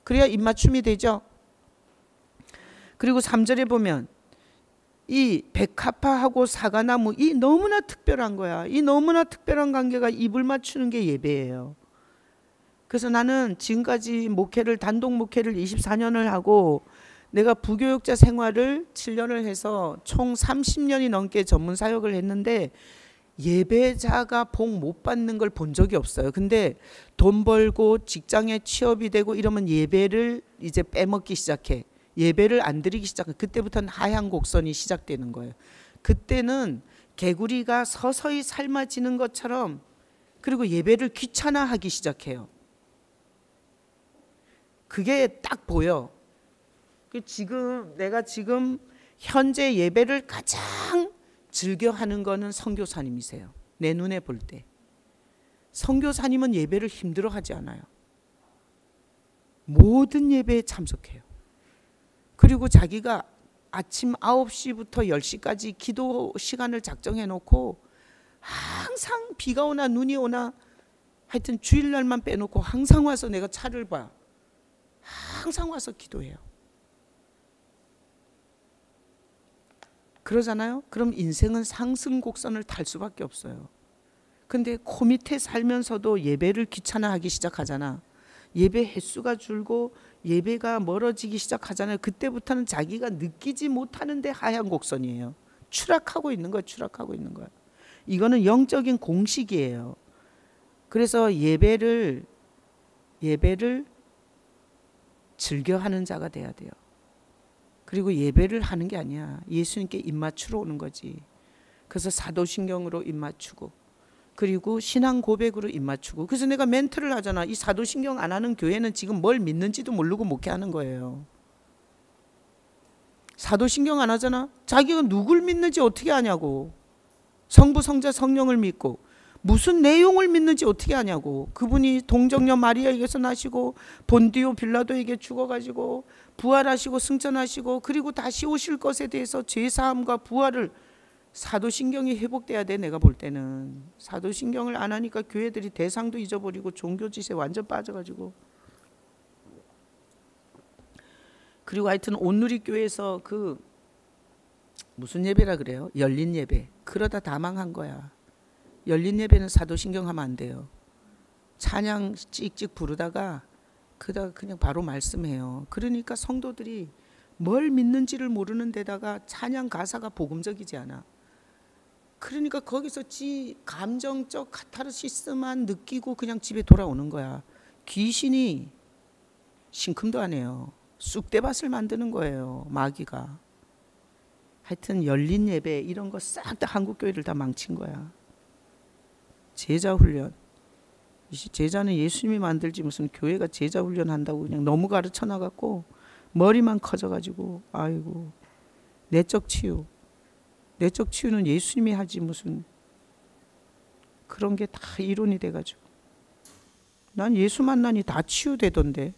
그래야 입맞춤이 되죠. 그리고 3절에 보면 이 백합화하고 사과나무 이 너무나 특별한 거야. 이 너무나 특별한 관계가 입을 맞추는 게 예배예요. 그래서 나는 지금까지 목회를 단독 목회를 24년을 하고 내가 부교육자 생활을 7년을 해서 총 30년이 넘게 전문 사역을 했는데 예배자가 복 못 받는 걸 본 적이 없어요. 근데 돈 벌고 직장에 취업이 되고 이러면 예배를 이제 빼먹기 시작해. 예배를 안 드리기 시작해. 그때부터는 하향 곡선이 시작되는 거예요. 그때는 개구리가 서서히 삶아지는 것처럼 그리고 예배를 귀찮아하기 시작해요. 그게 딱 보여. 내가 지금 현재 예배를 가장 즐겨하는 거는 선교사님이세요. 내 눈에 볼 때. 선교사님은 예배를 힘들어하지 않아요. 모든 예배에 참석해요. 그리고 자기가 아침 9시부터 10시까지 기도 시간을 작정해 놓고 항상 비가 오나 눈이 오나 하여튼 주일날만 빼놓고 항상 와서 내가 차를 봐. 항상 와서 기도해요. 그러잖아요. 그럼 인생은 상승 곡선을 탈 수밖에 없어요. 근데 코 밑에 살면서도 예배를 귀찮아하기 시작하잖아. 예배 횟수가 줄고 예배가 멀어지기 시작하잖아요. 그때부터는 자기가 느끼지 못하는데 하향 곡선이에요. 추락하고 있는 거예요. 추락하고 있는 거예요. 이거는 영적인 공식이에요. 그래서 예배를 즐겨하는 자가 돼야 돼요. 그리고 예배를 하는 게 아니야. 예수님께 입맞추러 오는 거지. 그래서 사도신경으로 입맞추고 그리고 신앙 고백으로 입맞추고. 그래서 내가 멘트를 하잖아. 이 사도신경 안 하는 교회는 지금 뭘 믿는지도 모르고 목회하는 거예요. 사도신경 안 하잖아. 자기가 누굴 믿는지 어떻게 아냐고. 성부 성자 성령을 믿고 무슨 내용을 믿는지 어떻게 아냐고. 그분이 동정녀 마리아에게서 나시고 본디오 빌라도에게 죽어가지고 부활하시고 승천하시고 그리고 다시 오실 것에 대해서 죄사함과 부활을 사도신경이 회복돼야 돼. 내가 볼 때는 사도신경을 안 하니까 교회들이 대상도 잊어버리고 종교짓에 완전 빠져가지고. 그리고 하여튼 온누리교회에서 그 무슨 예배라 그래요? 열린 예배. 그러다 다 망한 거야. 열린 예배는 사도신경 하면 안 돼요. 찬양 찍찍 부르다가 그다가 그냥 바로 말씀해요. 그러니까 성도들이 뭘 믿는지를 모르는 데다가 찬양 가사가 복음적이지 않아. 그러니까 거기서 지 감정적 카타르시스만 느끼고 그냥 집에 돌아오는 거야. 귀신이 신금도 안 해요. 쑥대밭을 만드는 거예요. 마귀가. 하여튼 열린 예배 이런 거 싹 다 한국교회를 다 망친 거야. 제자 훈련. 제자는 예수님이 만들지 무슨 교회가 제자 훈련한다고 그냥 너무 가르쳐 나갔고 머리만 커져가지고 아이고 내적 치유. 내적 치유는 예수님이 하지 무슨 그런 게 다 이론이 돼가지고 난 예수 만나니 다 치유되던데.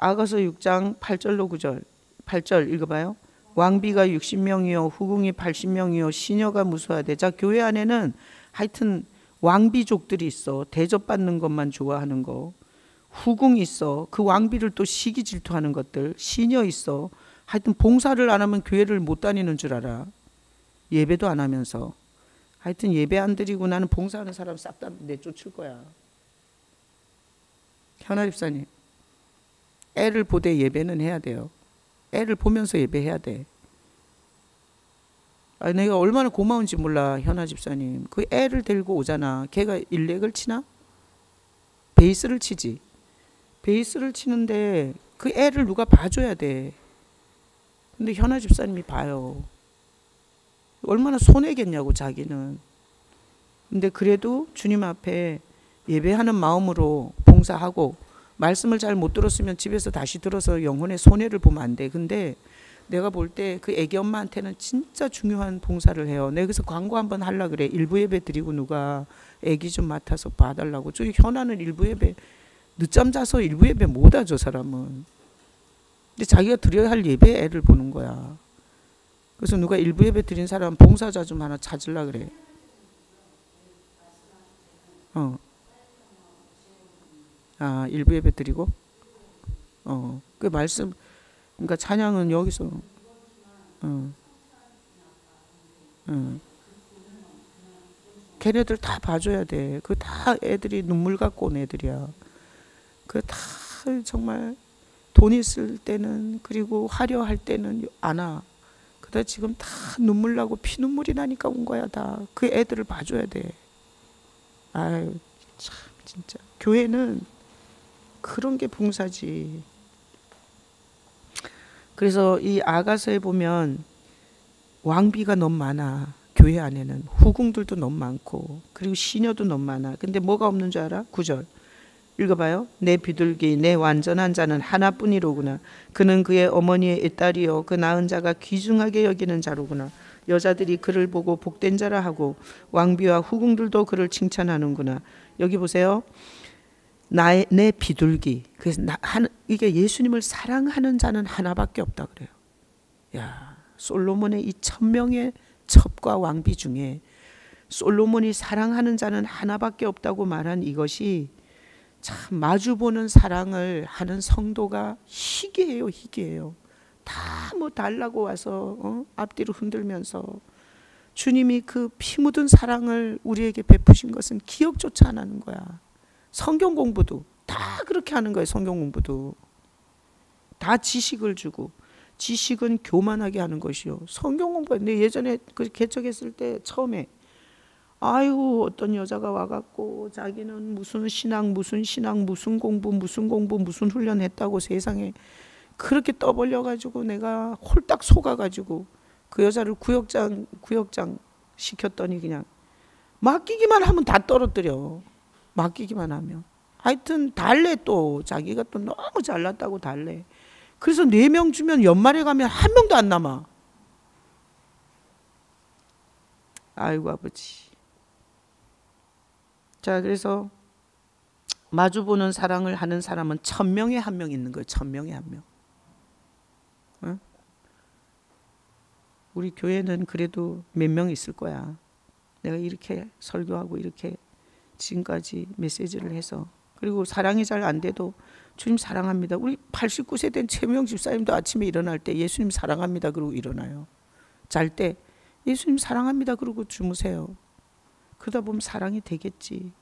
아가서 6장 8절로 9절 8절 읽어봐요. 왕비가 60명이요 후궁이 80명이요 시녀가 무수하되. 자, 교회 안에는 하여튼 왕비족들이 있어. 대접받는 것만 좋아하는 거. 후궁이 있어. 그 왕비를 또 시기 질투하는 것들. 시녀 있어. 하여튼 봉사를 안 하면 교회를 못 다니는 줄 알아. 예배도 안 하면서. 하여튼 예배 안 드리고 나는 봉사하는 사람 싹 다 내쫓을 거야. 현아 집사님, 애를 보되 예배는 해야 돼요. 애를 보면서 예배해야 돼. 내가 얼마나 고마운지 몰라. 현아 집사님 그 애를 데리고 오잖아. 걔가 일렉을 치나? 베이스를 치지. 베이스를 치는데 그 애를 누가 봐줘야 돼. 근데 현아 집사님이 봐요. 얼마나 손해겠냐고 자기는. 근데 그래도 주님 앞에 예배하는 마음으로 봉사하고 말씀을 잘 못 들었으면 집에서 다시 들어서 영혼의 손해를 보면 안 돼. 근데 내가 볼 때 그 애기 엄마한테는 진짜 중요한 봉사를 해요. 내가 그래서 광고 한번 하려고 그래. 일부 예배 드리고 누가 애기 좀 맡아서 봐달라고. 저기 현아는 일부 예배 늦잠 자서 일부 예배 못 하죠 사람은. 근데 자기가 드려야 할 예배에 애를 보는 거야. 그래서 누가 일부 예배 드린 사람 봉사자 좀 하나 찾으려고 그래. 일부 예배 드리고 그 말씀 그러니까 찬양은 여기서 걔네들 다 봐줘야 돼. 그 다 애들이 눈물 갖고 온 애들이야. 그 다 정말 돈 있을 때는 그리고 하려 할 때는 안 와. 그다 지금 다 눈물 나고 피눈물이 나니까 온 거야 다. 그 애들을 봐줘야 돼. 아유 참 진짜 교회는 그런 게 봉사지. 그래서 이 아가서에 보면 왕비가 너무 많아. 교회 안에는 후궁들도 너무 많고 그리고 시녀도 너무 많아. 근데 뭐가 없는 줄 알아? 9절 읽어봐요. 내 비둘기 내 완전한 자는 하나뿐이로구나. 그는 그의 어머니의 애딸이요 그 낳은 자가 귀중하게 여기는 자로구나. 여자들이 그를 보고 복된 자라 하고 왕비와 후궁들도 그를 칭찬하는구나. 여기 보세요. 내 비둘기. 그래서 이게 예수님을 사랑하는 자는 하나밖에 없다 그래요. 야, 솔로몬의 이 1000명의 첩과 왕비 중에 솔로몬이 사랑하는 자는 하나밖에 없다고 말한 이것이 참 마주보는 사랑을 하는 성도가 희귀해요. 희귀해요. 다 뭐 달라고 와서 앞뒤로 흔들면서 주님이 그 피 묻은 사랑을 우리에게 베푸신 것은 기억조차 안 하는 거야. 성경 공부도 다 그렇게 하는 거예요. 성경 공부도 다 지식을 주고 지식은 교만하게 하는 것이요. 성경 공부. 근데 예전에 그 개척했을 때 처음에 아이고 어떤 여자가 와갖고 자기는 무슨 신앙 무슨 공부 무슨 훈련했다고 세상에 그렇게 떠벌려가지고 내가 홀딱 속아가지고 그 여자를 구역장 시켰더니 그냥 맡기기만 하면 다 떨어뜨려. 맡기기만 하면. 하여튼 달래. 또 자기가 또 너무 잘났다고 달래. 그래서 4명 주면 연말에 가면 1명도 안 남아. 아이고 아버지. 자, 그래서 마주보는 사랑을 하는 사람은 1000명에 1명 있는 거예요. 1000명에 1명. 응? 우리 교회는 그래도 몇 명 있을 거야. 내가 이렇게 설교하고 이렇게 지금까지 메시지를 해서. 그리고 사랑이 잘 안 돼도 주님 사랑합니다. 우리 89세 된 최명 집사님도 아침에 일어날 때 예수님 사랑합니다 그러고 일어나요. 잘 때 예수님 사랑합니다 그러고 주무세요. 그러다 보면 사랑이 되겠지.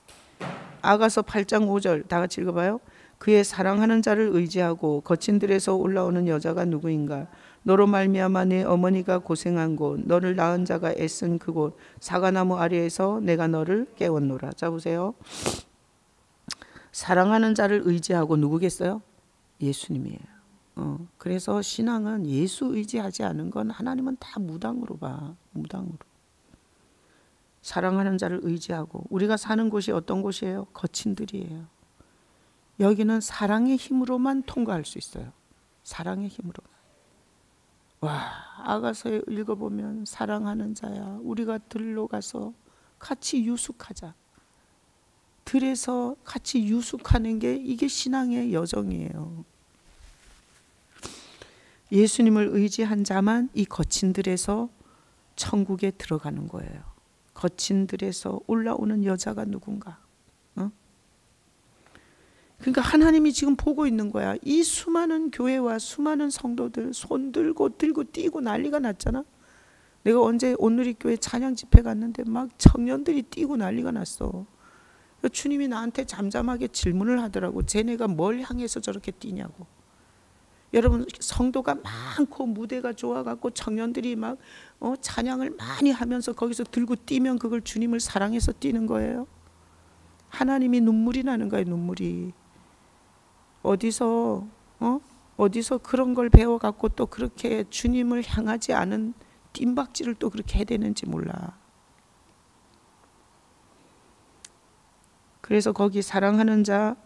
아가서 8장 5절 다 같이 읽어봐요. 그의 사랑하는 자를 의지하고 거친 들에서 올라오는 여자가 누구인가. 너로 말미암아 내 어머니가 고생한 곳 너를 낳은 자가 애쓴 그곳 사과나무 아래에서 내가 너를 깨웠노라. 자 보세요. 사랑하는 자를 의지하고 누구겠어요? 예수님이에요. 그래서 신앙은 예수 의지하지 않은 건 하나님은 다 무당으로 봐. 무당으로. 사랑하는 자를 의지하고, 우리가 사는 곳이 어떤 곳이에요? 거친 들이에요. 여기는 사랑의 힘으로만 통과할 수 있어요. 사랑의 힘으로만. 와, 아가서에 읽어보면 사랑하는 자야, 우리가 들로 가서 같이 유숙하자. 들에서 같이 유숙하는 게 이게 신앙의 여정이에요. 예수님을 의지한 자만 이 거친 들에서 천국에 들어가는 거예요. 거친 들에서 올라오는 여자가 누군가. 그러니까 하나님이 지금 보고 있는 거야. 이 수많은 교회와 수많은 성도들 손 들고 뛰고 난리가 났잖아. 내가 언제 온누리교회 찬양 집회 갔는데 막 청년들이 뛰고 난리가 났어. 주님이 나한테 잠잠하게 질문을 하더라고. 쟤네가 뭘 향해서 저렇게 뛰냐고. 여러분, 성도가 많고 무대가 좋아갖고 청년들이 막 찬양을 많이 하면서 거기서 들고 뛰면 그걸 주님을 사랑해서 뛰는 거예요. 하나님이 눈물이 나는 거예요. 눈물이. 어디서 그런 걸 배워갖고 또 그렇게 주님을 향하지 않은 뜀박질을 또 그렇게 해야 되는지 몰라. 그래서 거기 사랑하는 자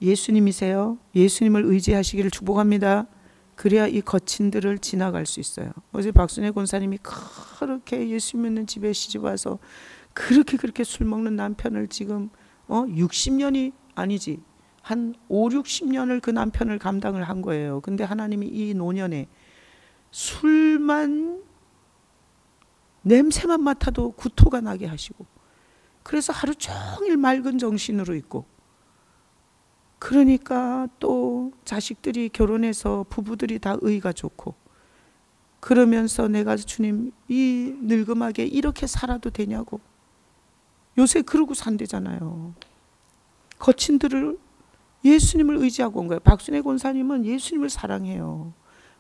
예수님이세요. 예수님을 의지하시기를 축복합니다. 그래야 이 거친 들을 지나갈 수 있어요. 어제 박순애 권사님이 그렇게 예수 믿는 집에 시집 와서 그렇게 술 먹는 남편을 지금 60년이 아니지 한 5, 60년을 그 남편을 감당을 한 거예요. 근데 하나님이 이 노년에 술만 냄새만 맡아도 구토가 나게 하시고, 그래서 하루 종일 맑은 정신으로 있고, 그러니까 또 자식들이 결혼해서 부부들이 다 의가 좋고, 그러면서 내가 주님 이 늙음하게 이렇게 살아도 되냐고. 요새 그러고 산대잖아요. 거친 들을 예수님을 의지하고 온 거예요. 박순애 권사님은 예수님을 사랑해요.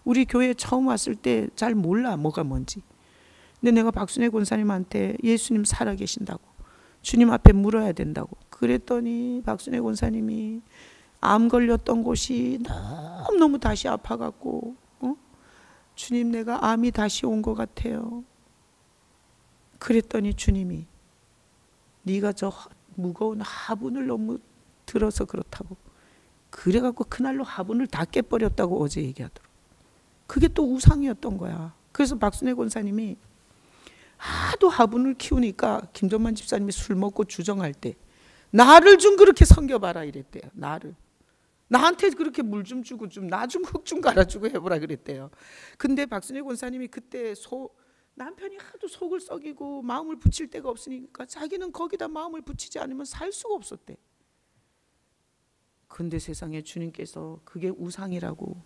우리 교회에 처음 왔을 때 잘 몰라 뭐가 뭔지. 근데 내가 박순애 권사님한테 예수님 살아계신다고, 주님 앞에 물어야 된다고 그랬더니 박순애 권사님이 암 걸렸던 곳이 너무너무 다시 아파갖고 주님 내가 암이 다시 온 것 같아요. 그랬더니 주님이 네가 저 무거운 화분을 너무 들어서 그렇다고, 그래갖고 그날로 화분을 다 깨버렸다고 어제 얘기하더라고. 그게 또 우상이었던 거야. 그래서 박순애 권사님이 하도 화분을 키우니까 김전만 집사님이 술 먹고 주정할 때 나를 좀 그렇게 섬겨봐라 이랬대요. 나한테 그렇게 물 좀 주고 좀 나 좀 흙 좀 갈아주고 해보라 그랬대요. 근데 박순애 권사님이 그때 남편이 하도 속을 썩이고 마음을 붙일 데가 없으니까 자기는 거기다 마음을 붙이지 않으면 살 수가 없었대. 근데 세상에 주님께서 그게 우상이라고,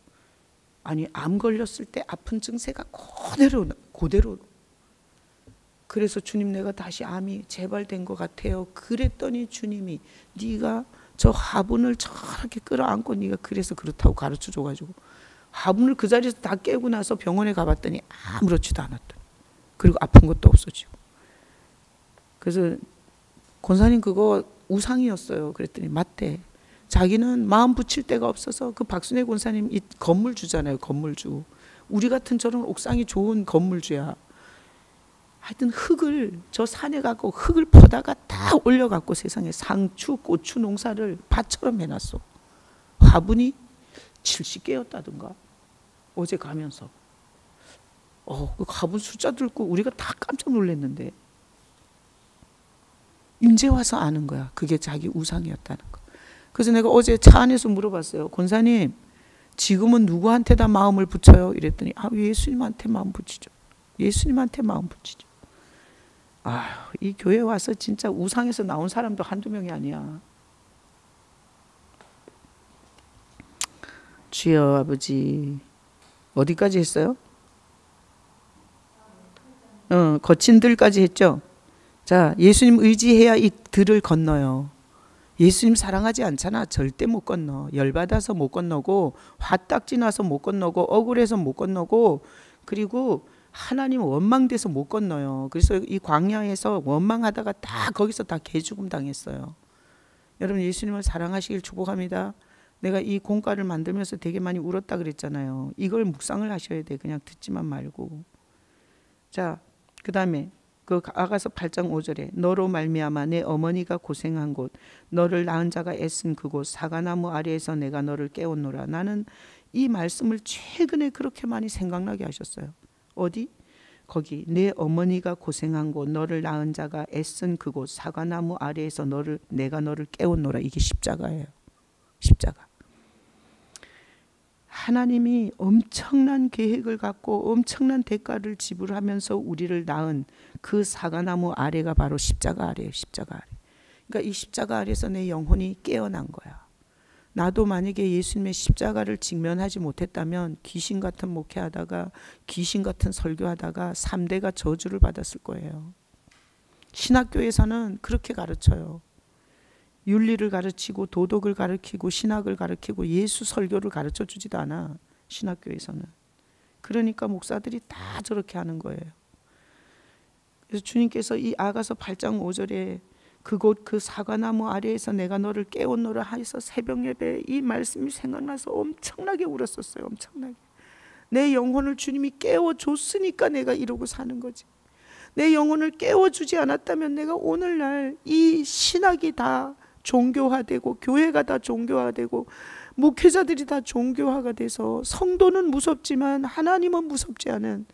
아니 암 걸렸을 때 아픈 증세가 그대로. 그래서 주님 내가 다시 암이 재발된 것 같아요. 그랬더니 주님이 네가 저 화분을 저렇게 끌어안고 네가 그래서 그렇다고 가르쳐줘가지고 화분을 그 자리에서 다 깨고 나서 병원에 가봤더니 아무렇지도 않았더니, 그리고 아픈 것도 없어지고. 그래서 권사님 그거 우상이었어요. 그랬더니 맞대. 자기는 마음 붙일 데가 없어서 그 박순애 권사님 이 건물주잖아요. 건물주. 우리 같은 저런 옥상이 좋은 건물주야. 하여튼 저 산에 가고 흙을 퍼다가 다 올려갖고 세상에 상추, 고추 농사를 밭처럼 해놨어. 화분이 70개였다든가 어제 가면서. 그 화분 숫자 들고 우리가 다 깜짝 놀랐는데 이제 와서 아는 거야. 그게 자기 우상이었다는 거. 그래서 내가 어제 차 안에서 물어봤어요. 권사님 지금은 누구한테다 마음을 붙여요? 이랬더니 예수님한테 마음 붙이죠. 예수님한테 마음 붙이죠. 이 교회 와서 진짜 우상에서 나온 사람도 한두 명이 아니야. 주여 아버지, 어디까지 했어요? 거친 들까지 했죠. 자, 예수님 의지해야 이 들을 건너요. 예수님 사랑하지 않잖아. 절대 못 건너. 열받아서 못 건너고, 화딱지 나서 못 건너고, 억울해서 못 건너고, 그리고 하나님 원망돼서 못 건너요. 그래서 이 광야에서 원망하다가 다 거기서 다 개죽음 당했어요. 여러분 예수님을 사랑하시길 축복합니다. 내가 이 공과를 만들면서 되게 많이 울었다 그랬잖아요. 이걸 묵상을 하셔야 돼. 그냥 듣지만 말고. 자, 그 다음에 그 아가서 8장 5절에 너로 말미암아 내 어머니가 고생한 곳 너를 낳은 자가 애쓴 그곳 사과나무 아래에서 내가 너를 깨웠노라. 나는 이 말씀을 최근에 그렇게 많이 생각나게 하셨어요. 어디? 거기 내 어머니가 고생한 곳 너를 낳은 자가 애쓴 그곳 사과나무 아래에서 내가 너를 깨웠노라. 이게 십자가예요. 십자가. 하나님이 엄청난 계획을 갖고 엄청난 대가를 지불하면서 우리를 낳은 그 사과나무 아래가 바로 십자가 아래예요. 십자가 아래. 그러니까 이 십자가 아래에서 내 영혼이 깨어난 거야. 나도 만약에 예수님의 십자가를 직면하지 못했다면 귀신 같은 목회하다가 귀신 같은 설교하다가 3대가 저주를 받았을 거예요. 신학교에서는 그렇게 가르쳐요. 윤리를 가르치고 도덕을 가르치고 신학을 가르치고 예수 설교를 가르쳐 주지도 않아. 신학교에서는. 그러니까 목사들이 다 저렇게 하는 거예요. 그래서 주님께서 이 아가서 8장 5절에 그곳 그 사과나무 아래에서 내가 너를 깨웠노라 하셔서 새벽 예배에 이 말씀이 생각나서 엄청나게 울었었어요. 엄청나게. 내 영혼을 주님이 깨워줬으니까 내가 이러고 사는 거지. 내 영혼을 깨워주지 않았다면 내가 오늘날 이 신학이 다 종교화되고 교회가 다 종교화되고 목회자들이 다 종교화가 돼서 성도는 무섭지만 하나님은 무섭지 않은,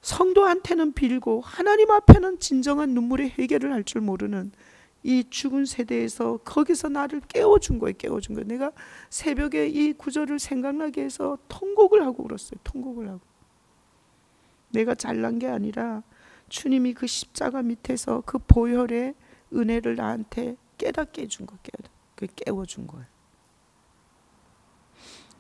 성도한테는 빌고 하나님 앞에는 진정한 눈물의 해결을 할 줄 모르는 이 죽은 세대에서 거기서 나를 깨워준 거예요. 깨워준 거예요. 내가 새벽에 이 구절을 생각나게 해서 통곡을 하고 울었어요. 통곡을 하고. 내가 잘난 게 아니라 주님이 그 십자가 밑에서 그 보혈의 은혜를 나한테 깨닫게 해준 거, 깨워준 거예요.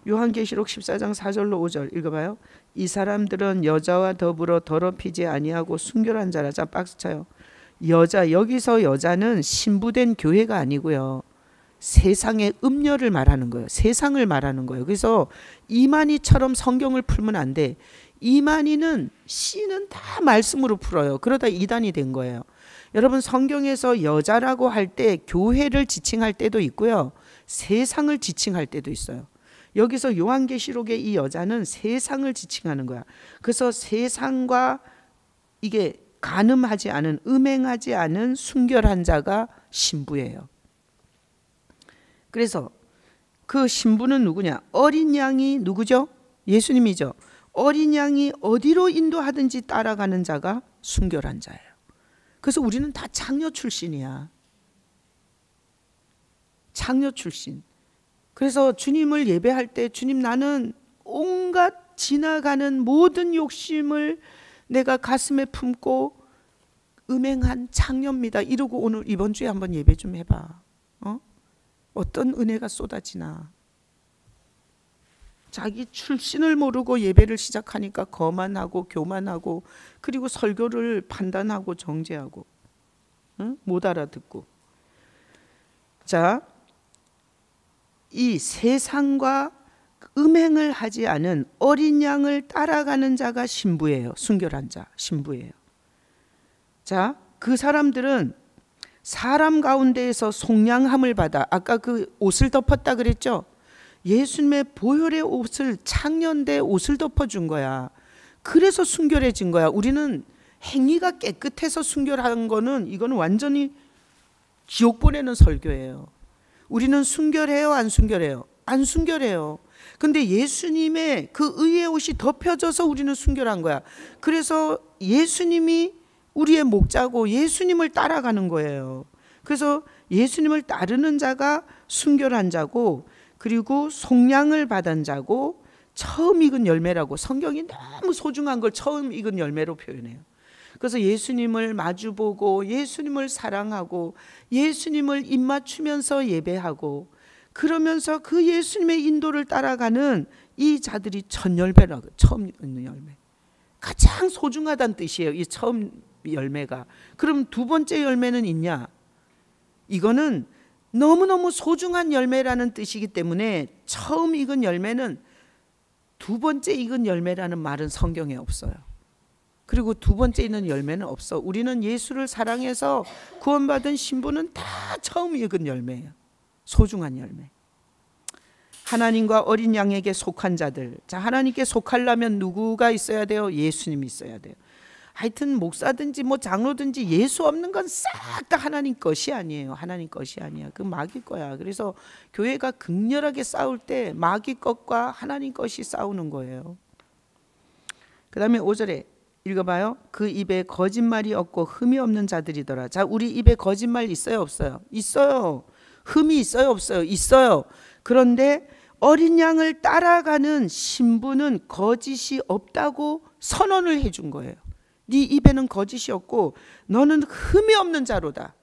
요한계시록 14장 4절로 5절 읽어봐요. 이 사람들은 여자와 더불어 더럽히지 아니하고 순결한 자라. 자, 박수 쳐요. 여자, 여기서 여자는 신부된 교회가 아니고요, 세상의 음녀를 말하는 거예요. 세상을 말하는 거예요. 그래서 이만희처럼 성경을 풀면 안 돼. 이만희는 씨는 다 말씀으로 풀어요. 그러다 이단이 된 거예요. 여러분 성경에서 여자라고 할 때 교회를 지칭할 때도 있고요, 세상을 지칭할 때도 있어요. 여기서 요한계시록의 이 여자는 세상을 지칭하는 거야. 그래서 세상과 이게 간음하지 않은, 음행하지 않은 순결한 자가 신부예요. 그래서 그 신부는 누구냐? 어린 양이 누구죠? 예수님이죠. 어린 양이 어디로 인도하든지 따라가는 자가 순결한 자예요. 그래서 우리는 다 장녀 출신이야. 장녀 출신. 그래서 주님을 예배할 때 주님, 나는 온갖 지나가는 모든 욕심을 내가 가슴에 품고 음행한 장녀입니다 이러고 오늘 이번 주에 한번 예배 좀 해봐. 어떤 은혜가 쏟아지나. 자기 출신을 모르고 예배를 시작하니까 거만하고 교만하고, 그리고 설교를 판단하고 정죄하고, 못 알아듣고. 자, 이 세상과 음행을 하지 않은 어린 양을 따라가는 자가 신부예요. 순결한 자, 신부예요. 자, 그 사람들은 사람 가운데에서 속량함을 받아, 아까 그 옷을 덮었다 그랬죠? 예수님의 보혈의 옷을, 창년대 옷을 덮어준 거야. 그래서 순결해진 거야. 우리는 행위가 깨끗해서 순결한 거는, 이거는 완전히 지옥 보내는 설교예요. 우리는 순결해요? 안 순결해요? 안 순결해요. 근데 예수님의 그 의의 옷이 덮여져서 우리는 순결한 거야. 그래서 예수님이 우리의 목자고 예수님을 따라가는 거예요. 그래서 예수님을 따르는 자가 순결한 자고, 그리고 속량을 받은 자고, 처음 익은 열매라고, 성경이 너무 소중한 걸 처음 익은 열매로 표현해요. 그래서 예수님을 마주보고 예수님을 사랑하고 예수님을 입맞추면서 예배하고, 그러면서 그 예수님의 인도를 따라가는 이 자들이 첫 열매라고. 처음 있는 열매. 가장 소중하다는 뜻이에요, 이 처음 열매가. 그럼 두 번째 열매는 있냐? 이거는 너무너무 소중한 열매라는 뜻이기 때문에 처음 익은 열매는, 두 번째 익은 열매라는 말은 성경에 없어요. 그리고 두 번째 있는 열매는 없어. 우리는 예수를 사랑해서 구원받은 신부는 다 처음 익은 열매예요. 소중한 열매. 하나님과 어린 양에게 속한 자들. 자, 하나님께 속하려면 누구가 있어야 돼요? 예수님이 있어야 돼요. 하여튼 목사든지 뭐 장로든지 예수 없는 건 싹 다 하나님 것이 아니에요. 하나님 것이 아니야. 그 마귀 거야. 그래서 교회가 극렬하게 싸울 때 마귀 것과 하나님 것이 싸우는 거예요. 그 다음에 5절에 읽어봐요. 그 입에 거짓말이 없고 흠이 없는 자들이더라. 자, 우리 입에 거짓말 있어요, 없어요? 있어요. 흠이 있어요, 없어요? 있어요. 그런데 어린 양을 따라가는 신부는 거짓이 없다고 선언을 해준 거예요. 네 입에는 거짓이 없고 너는 흠이 없는 자로다.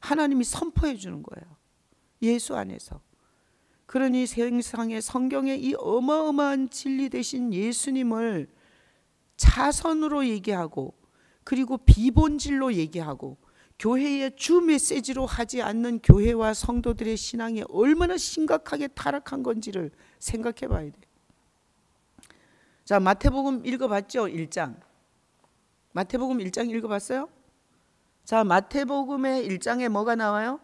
하나님이 선포해 주는 거예요. 예수 안에서. 그러니 세상에 성경에 이 어마어마한 진리 되신 예수님을 차선으로 얘기하고 그리고 비본질로 얘기하고 교회의 주 메시지로 하지 않는 교회와 성도들의 신앙이 얼마나 심각하게 타락한 건지를 생각해 봐야 돼요. 자, 마태복음 읽어봤죠? 1장. 마태복음 1장 읽어봤어요? 자, 마태복음의 1장에 뭐가 나와요?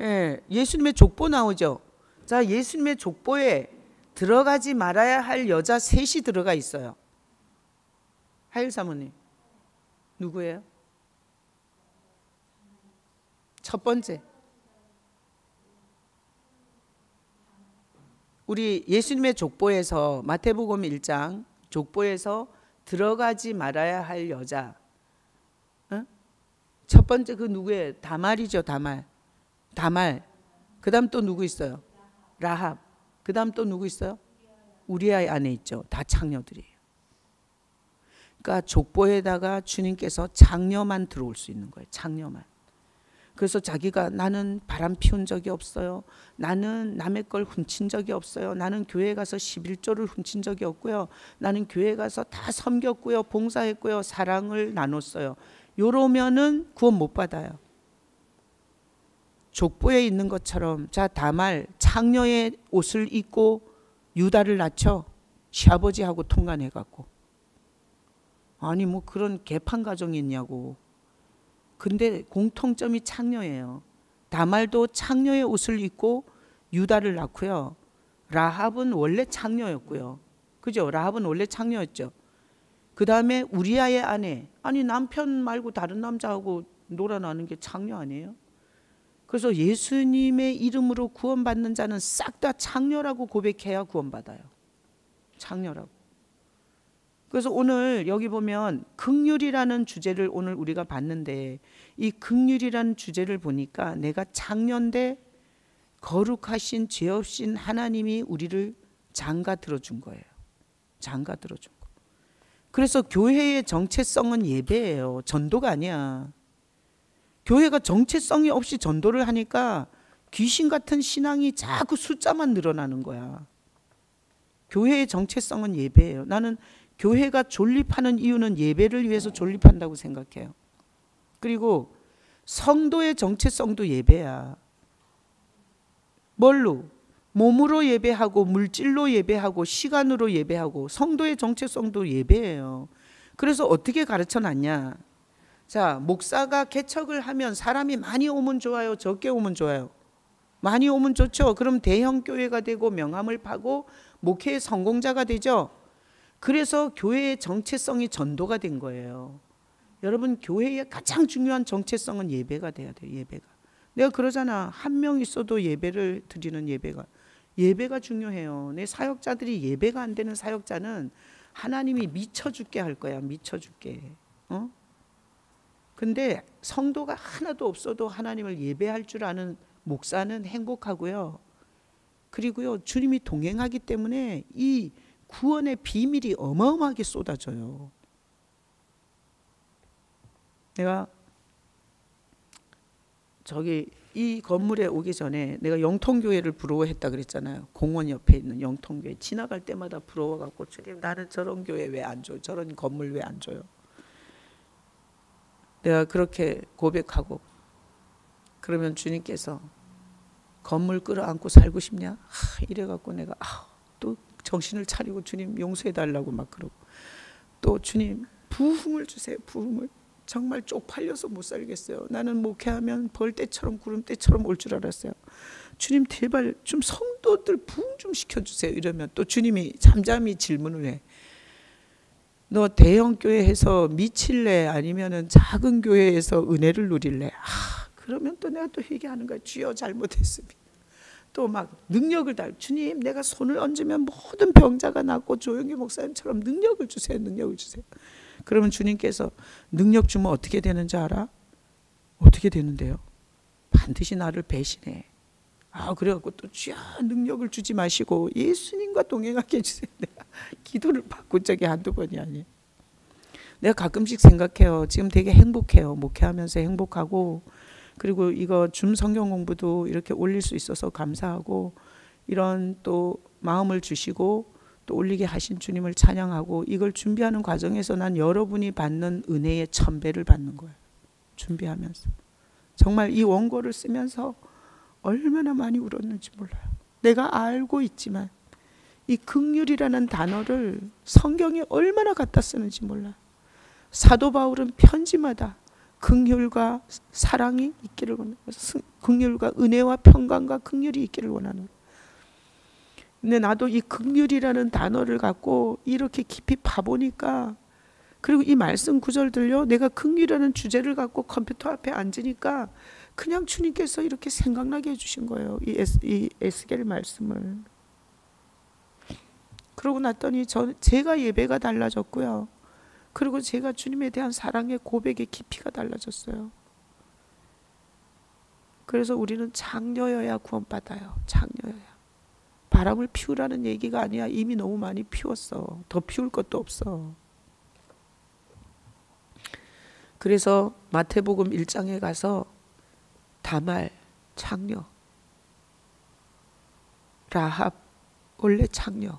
예, 예수님의 족보 나오죠. 자, 예수님의 족보에 들어가지 말아야 할 여자 셋이 들어가 있어요. 하일 사모님 누구예요? 첫 번째, 우리 예수님의 족보에서 마태복음 1장 족보에서 들어가지 말아야 할 여자, 어? 첫 번째 그 누구예요? 다말이죠. 다말. 그 다음 또 누구 있어요? 라합. 그 다음 또 누구 있어요? 우리아의 안에 있죠. 다 창녀들이에요. 그러니까 족보에다가 주님께서 창녀만 들어올 수 있는 거예요. 창녀만. 그래서 자기가 나는 바람 피운 적이 없어요. 나는 남의 걸 훔친 적이 없어요. 나는 교회 가서 11조를 훔친 적이 없고요. 나는 교회 가서 다 섬겼고요. 봉사했고요. 사랑을 나눴어요. 요러면은 구원 못 받아요. 족보에 있는 것처럼 자, 다말 창녀의 옷을 입고 유다를 낳죠. 시아버지하고 통간해갖고. 아니 뭐 그런 개판 가정이 있냐고. 근데 공통점이 창녀예요. 다말도 창녀의 옷을 입고 유다를 낳고요. 라합은 원래 창녀였고요. 그죠? 라합은 원래 창녀였죠. 그 다음에 우리아의 아내. 아니 남편 말고 다른 남자하고 놀아나는 게 창녀 아니에요? 그래서 예수님의 이름으로 구원받는 자는 싹 다 창녀라고 고백해야 구원받아요. 창녀라고. 그래서 오늘 여기 보면 긍휼이라는 주제를 오늘 우리가 봤는데 이 긍휼이라는 주제를 보니까 내가 창녀인데 거룩하신 죄 없인 하나님이 우리를 장가 들어준 거예요. 장가 들어준 거. 그래서 교회의 정체성은 예배예요. 전도가 아니야. 교회가 정체성이 없이 전도를 하니까 귀신 같은 신앙이 자꾸 숫자만 늘어나는 거야. 교회의 정체성은 예배예요. 나는 교회가 존립하는 이유는 예배를 위해서 존립한다고 생각해요. 그리고 성도의 정체성도 예배야. 뭘로? 몸으로 예배하고 물질로 예배하고 시간으로 예배하고 성도의 정체성도 예배예요. 그래서 어떻게 가르쳐놨냐? 자, 목사가 개척을 하면 사람이 많이 오면 좋아요? 적게 오면 좋아요? 많이 오면 좋죠. 그럼 대형 교회가 되고 명함을 파고 목회의 성공자가 되죠. 그래서 교회의 정체성이 전도가 된 거예요. 여러분, 교회의 가장 중요한 정체성은 예배가 돼야 돼요. 예배가. 내가 그러잖아. 한 명 있어도 예배를 드리는 예배가 중요해요. 내 사역자들이 예배가 안 되는 사역자는 하나님이 미쳐 죽게 할 거야. 미쳐 죽게. 근데 성도가 하나도 없어도 하나님을 예배할 줄 아는 목사는 행복하고요. 그리고요, 주님이 동행하기 때문에 이 구원의 비밀이 어마어마하게 쏟아져요. 내가 저기 이 건물에 오기 전에 내가 영통교회를 부러워했다 그랬잖아요. 공원 옆에 있는 영통교회 지나갈 때마다 부러워갖고 주님 나는 저런 교회 왜 안 줘요? 저런 건물 왜 안 줘요? 내가 그렇게 고백하고 그러면 주님께서 건물 끌어안고 살고 싶냐? 이래갖고 내가 또 정신을 차리고 주님 용서해달라고 막 그러고 또 주님 부흥을 주세요. 부흥을. 정말 쪽팔려서 못 살겠어요. 나는 목회하면 벌떼처럼 구름떼처럼 올 줄 알았어요. 주님 제발 좀 성도들 부흥 좀 시켜주세요. 이러면 또 주님이 잠잠히 질문을 해. 너 대형 교회에서 미칠래? 아니면은 작은 교회에서 은혜를 누릴래? 그러면 또 내가 또 회개하는 거야. 주여 잘못했습니다. 또 막 능력을 달. 주님 내가 손을 얹으면 모든 병자가 낫고 조영기 목사님처럼 능력을 주세요. 능력을 주세요. 그러면 주님께서 능력 주면 어떻게 되는지 알아? 어떻게 되는데요? 반드시 나를 배신해. 그래갖고 또 주여 능력을 주지 마시고 예수님과 동행하게 해주세요. 내가 기도를 바꾼 적이 한두 번이 아니에요. 내가 가끔씩 생각해요. 지금 되게 행복해요. 목회하면서 행복하고, 그리고 이거 줌 성경 공부도 이렇게 올릴 수 있어서 감사하고, 이런 또 마음을 주시고 또 올리게 하신 주님을 찬양하고, 이걸 준비하는 과정에서 난 여러분이 받는 은혜의 1000배를 받는 거예요. 준비하면서 정말 이 원고를 쓰면서 얼마나 많이 울었는지 몰라요. 내가 알고 있지만 이 긍휼이라는 단어를 성경에 얼마나 갖다 쓰는지 몰라요. 사도 바울은 편지마다 긍휼과 사랑이 있기를 원하는, 긍휼과 은혜와 평강과 긍휼이 있기를 원하는. 근데 나도 이 긍휼이라는 단어를 갖고 이렇게 깊이 파보니까, 그리고 이 말씀 구절들요, 내가 긍휼이라는 주제를 갖고 컴퓨터 앞에 앉으니까 그냥 주님께서 이렇게 생각나게 해주신 거예요. 이 에스겔 말씀을. 그러고 났더니 제가 예배가 달라졌고요. 그리고 제가 주님에 대한 사랑의 고백의 깊이가 달라졌어요. 그래서 우리는 장녀여야 구원받아요. 장녀여야. 바람을 피우라는 얘기가 아니야. 이미 너무 많이 피웠어. 더 피울 것도 없어. 그래서 마태복음 1장에 가서 다말 창녀, 라합 원래 창녀,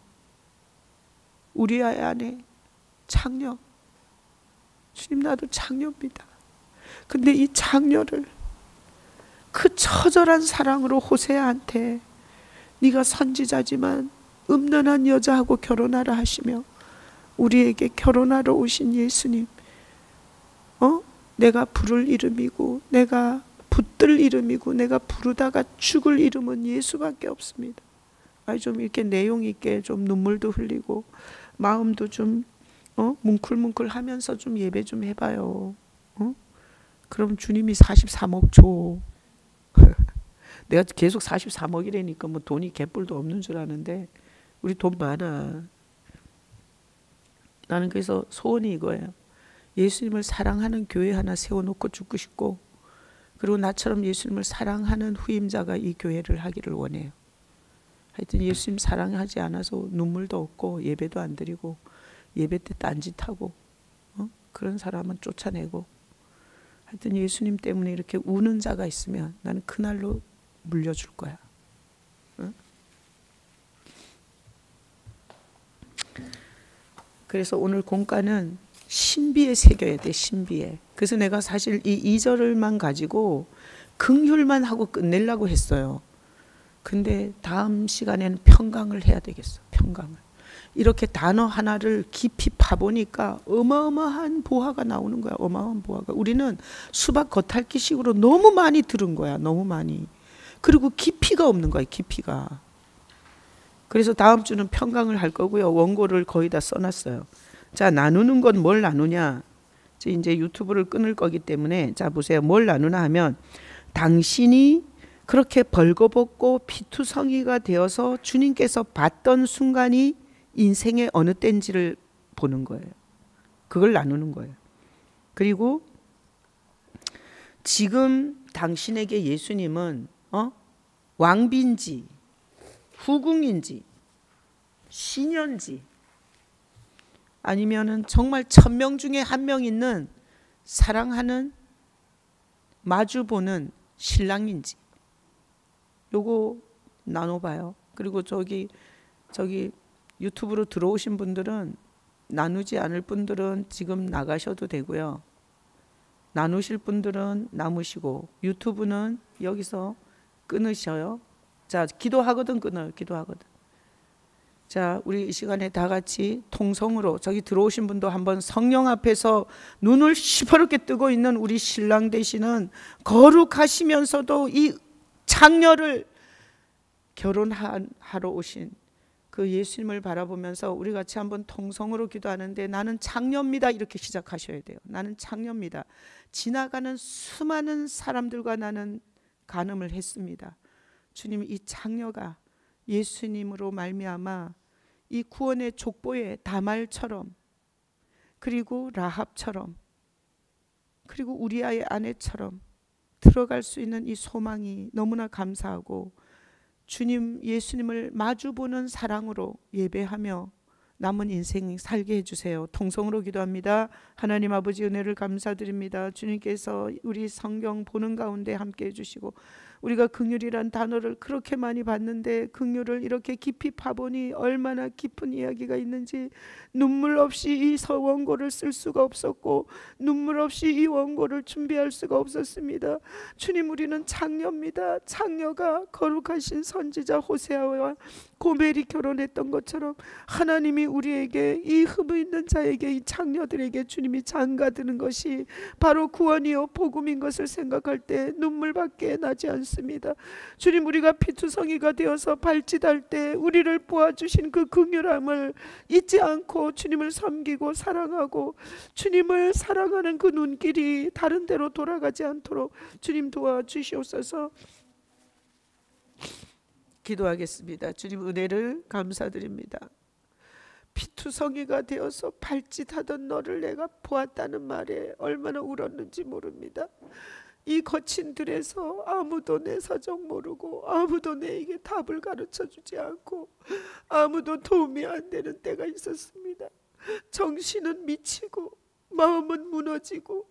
우리아의 아내 창녀. 주님 나도 창녀입니다. 근데 이 창녀를 그 처절한 사랑으로 호세아한테 네가 선지자지만 음란한 여자하고 결혼하라 하시며 우리에게 결혼하러 오신 예수님, 내가 부를 이름이고 내가 붙들 이름이고 내가 부르다가 죽을 이름은 예수밖에 없습니다. 좀 이렇게 내용 있게 좀 눈물도 흘리고 마음도 좀 뭉클뭉클 하면서 좀 예배 좀 해봐요. 그럼 주님이 43억 줘. 내가 계속 43억이라니까 뭐 돈이 개뿔도 없는 줄 아는데 우리 돈 많아. 나는 그래서 소원이 이거예요. 예수님을 사랑하는 교회 하나 세워놓고 죽고 싶고, 그리고 나처럼 예수님을 사랑하는 후임자가 이 교회를 하기를 원해요. 하여튼 예수님 사랑하지 않아서 눈물도 없고 예배도 안 드리고 예배 때 딴짓하고 그런 사람은 쫓아내고, 하여튼 예수님 때문에 이렇게 우는 자가 있으면 나는 그날로 물려줄 거야. 그래서 오늘 공과는 신비에 새겨야 돼. 신비에. 그래서 내가 사실 이 2절만 가지고 긍휼만 하고 끝내려고 했어요. 근데 다음 시간에는 평강을 해야 되겠어. 평강을. 이렇게 단어 하나를 깊이 파보니까 어마어마한 보화가 나오는 거야. 어마어마한 보화가. 우리는 수박 겉핥기식으로 너무 많이 들은 거야. 너무 많이. 그리고 깊이가 없는 거야. 깊이가. 그래서 다음 주는 평강을 할 거고요. 원고를 거의 다 써놨어요. 자, 나누는 건 뭘 나누냐. 이제 유튜브를 끊을 거기 때문에 자 보세요. 뭘 나누나 하면 당신이 그렇게 벌거벗고 피투성이가 되어서 주님께서 봤던 순간이 인생의 어느 때인지를 보는 거예요. 그걸 나누는 거예요. 그리고 지금 당신에게 예수님은 왕비인지 후궁인지 신녀인지 아니면은 정말 1000명 중에 1명 있는 사랑하는 마주보는 신랑인지 요거 나눠봐요. 그리고 저기 유튜브로 들어오신 분들은 나누지 않을 분들은 지금 나가셔도 되고요. 나누실 분들은 남으시고 유튜브는 여기서 끊으셔요. 자, 기도하거든 끊어요. 기도하거든. 자, 우리 이 시간에 다 같이 통성으로, 저기 들어오신 분도 한번 성령 앞에서 눈을 시퍼렇게 뜨고 있는 우리 신랑 되시는 거룩하시면서도 이 장녀를 결혼하러 오신 그 예수님을 바라보면서 우리 같이 한번 통성으로 기도하는데, 나는 장녀입니다 이렇게 시작하셔야 돼요. 나는 장녀입니다. 지나가는 수많은 사람들과 나는 간음을 했습니다. 주님, 이 장녀가 예수님으로 말미암아 이 구원의 족보에 다말처럼, 그리고 라합처럼, 그리고 우리아의 아내처럼 들어갈 수 있는 이 소망이 너무나 감사하고, 주님 예수님을 마주보는 사랑으로 예배하며 남은 인생 살게 해주세요. 통성으로 기도합니다. 하나님 아버지, 은혜를 감사드립니다. 주님께서 우리 성경 보는 가운데 함께 해주시고, 우리가 긍휼이란 단어를 그렇게 많이 봤는데 긍휼을 이렇게 깊이 파보니 얼마나 깊은 이야기가 있는지, 눈물 없이 이 원고를 쓸 수가 없었고 눈물 없이 이 원고를 준비할 수가 없었습니다. 주님, 우리는 장녀입니다. 장녀가 거룩하신 선지자 호세아와 고멜이 결혼했던 것처럼 하나님이 우리에게, 이 흠 있는 자에게, 이 장녀들에게 주님이 장가드는 것이 바로 구원이요 복음인 것을 생각할 때 눈물밖에 나지 않습니다. 주님, 우리가 피투성이가 되어서 발짓할 때 우리를 보아주신 그 긍휼함을 잊지 않고 주님을 섬기고 사랑하고, 주님을 사랑하는 그 눈길이 다른 데로 돌아가지 않도록 주님 도와주시옵소서. 기도하겠습니다. 주님, 은혜를 감사드립니다. 피투성이가 되어서 발짓하던 너를 내가 보았다는 말에 얼마나 울었는지 모릅니다. 이 거친 들에서 아무도 내 사정 모르고 아무도 내게 답을 가르쳐주지 않고 아무도 도움이 안 되는 때가 있었습니다. 정신은 미치고 마음은 무너지고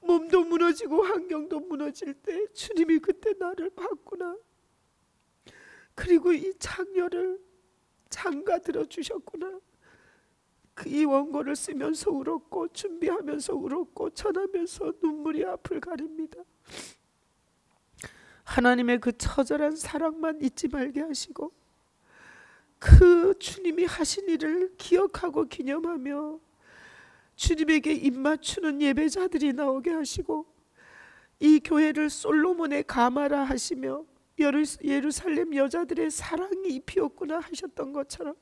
몸도 무너지고 환경도 무너질 때 주님이 그때 나를 봤구나. 그리고 이 장녀를 장가들어 주셨구나. 이 원고를 쓰면서 울었고 준비하면서 울었고 전하면서 눈물이 앞을 가립니다. 하나님의 그 처절한 사랑만 잊지 말게 하시고, 그 주님이 하신 일을 기억하고 기념하며 주님에게 입맞추는 예배자들이 나오게 하시고, 이 교회를 솔로몬의 가마라 하시며 예루살렘 여자들의 사랑이 피었구나 하셨던 것처럼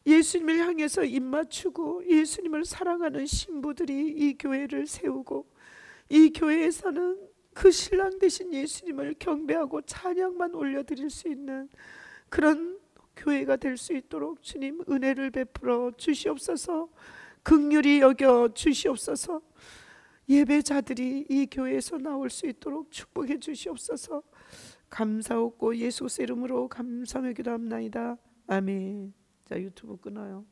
예수님을 향해서 입맞추고 예수님을 사랑하는 신부들이 이 교회를 세우고, 이 교회에서는 그 신랑 되신 예수님을 경배하고 찬양만 올려드릴 수 있는 그런 교회가 될 수 있도록 주님 은혜를 베풀어 주시옵소서. 긍휼히 여겨 주시옵소서. 예배자들이 이 교회에서 나올 수 있도록 축복해 주시옵소서. 감사하고 예수 이름으로 감사하며 기도합나이다. 아멘. 자, 유튜브 끊어요.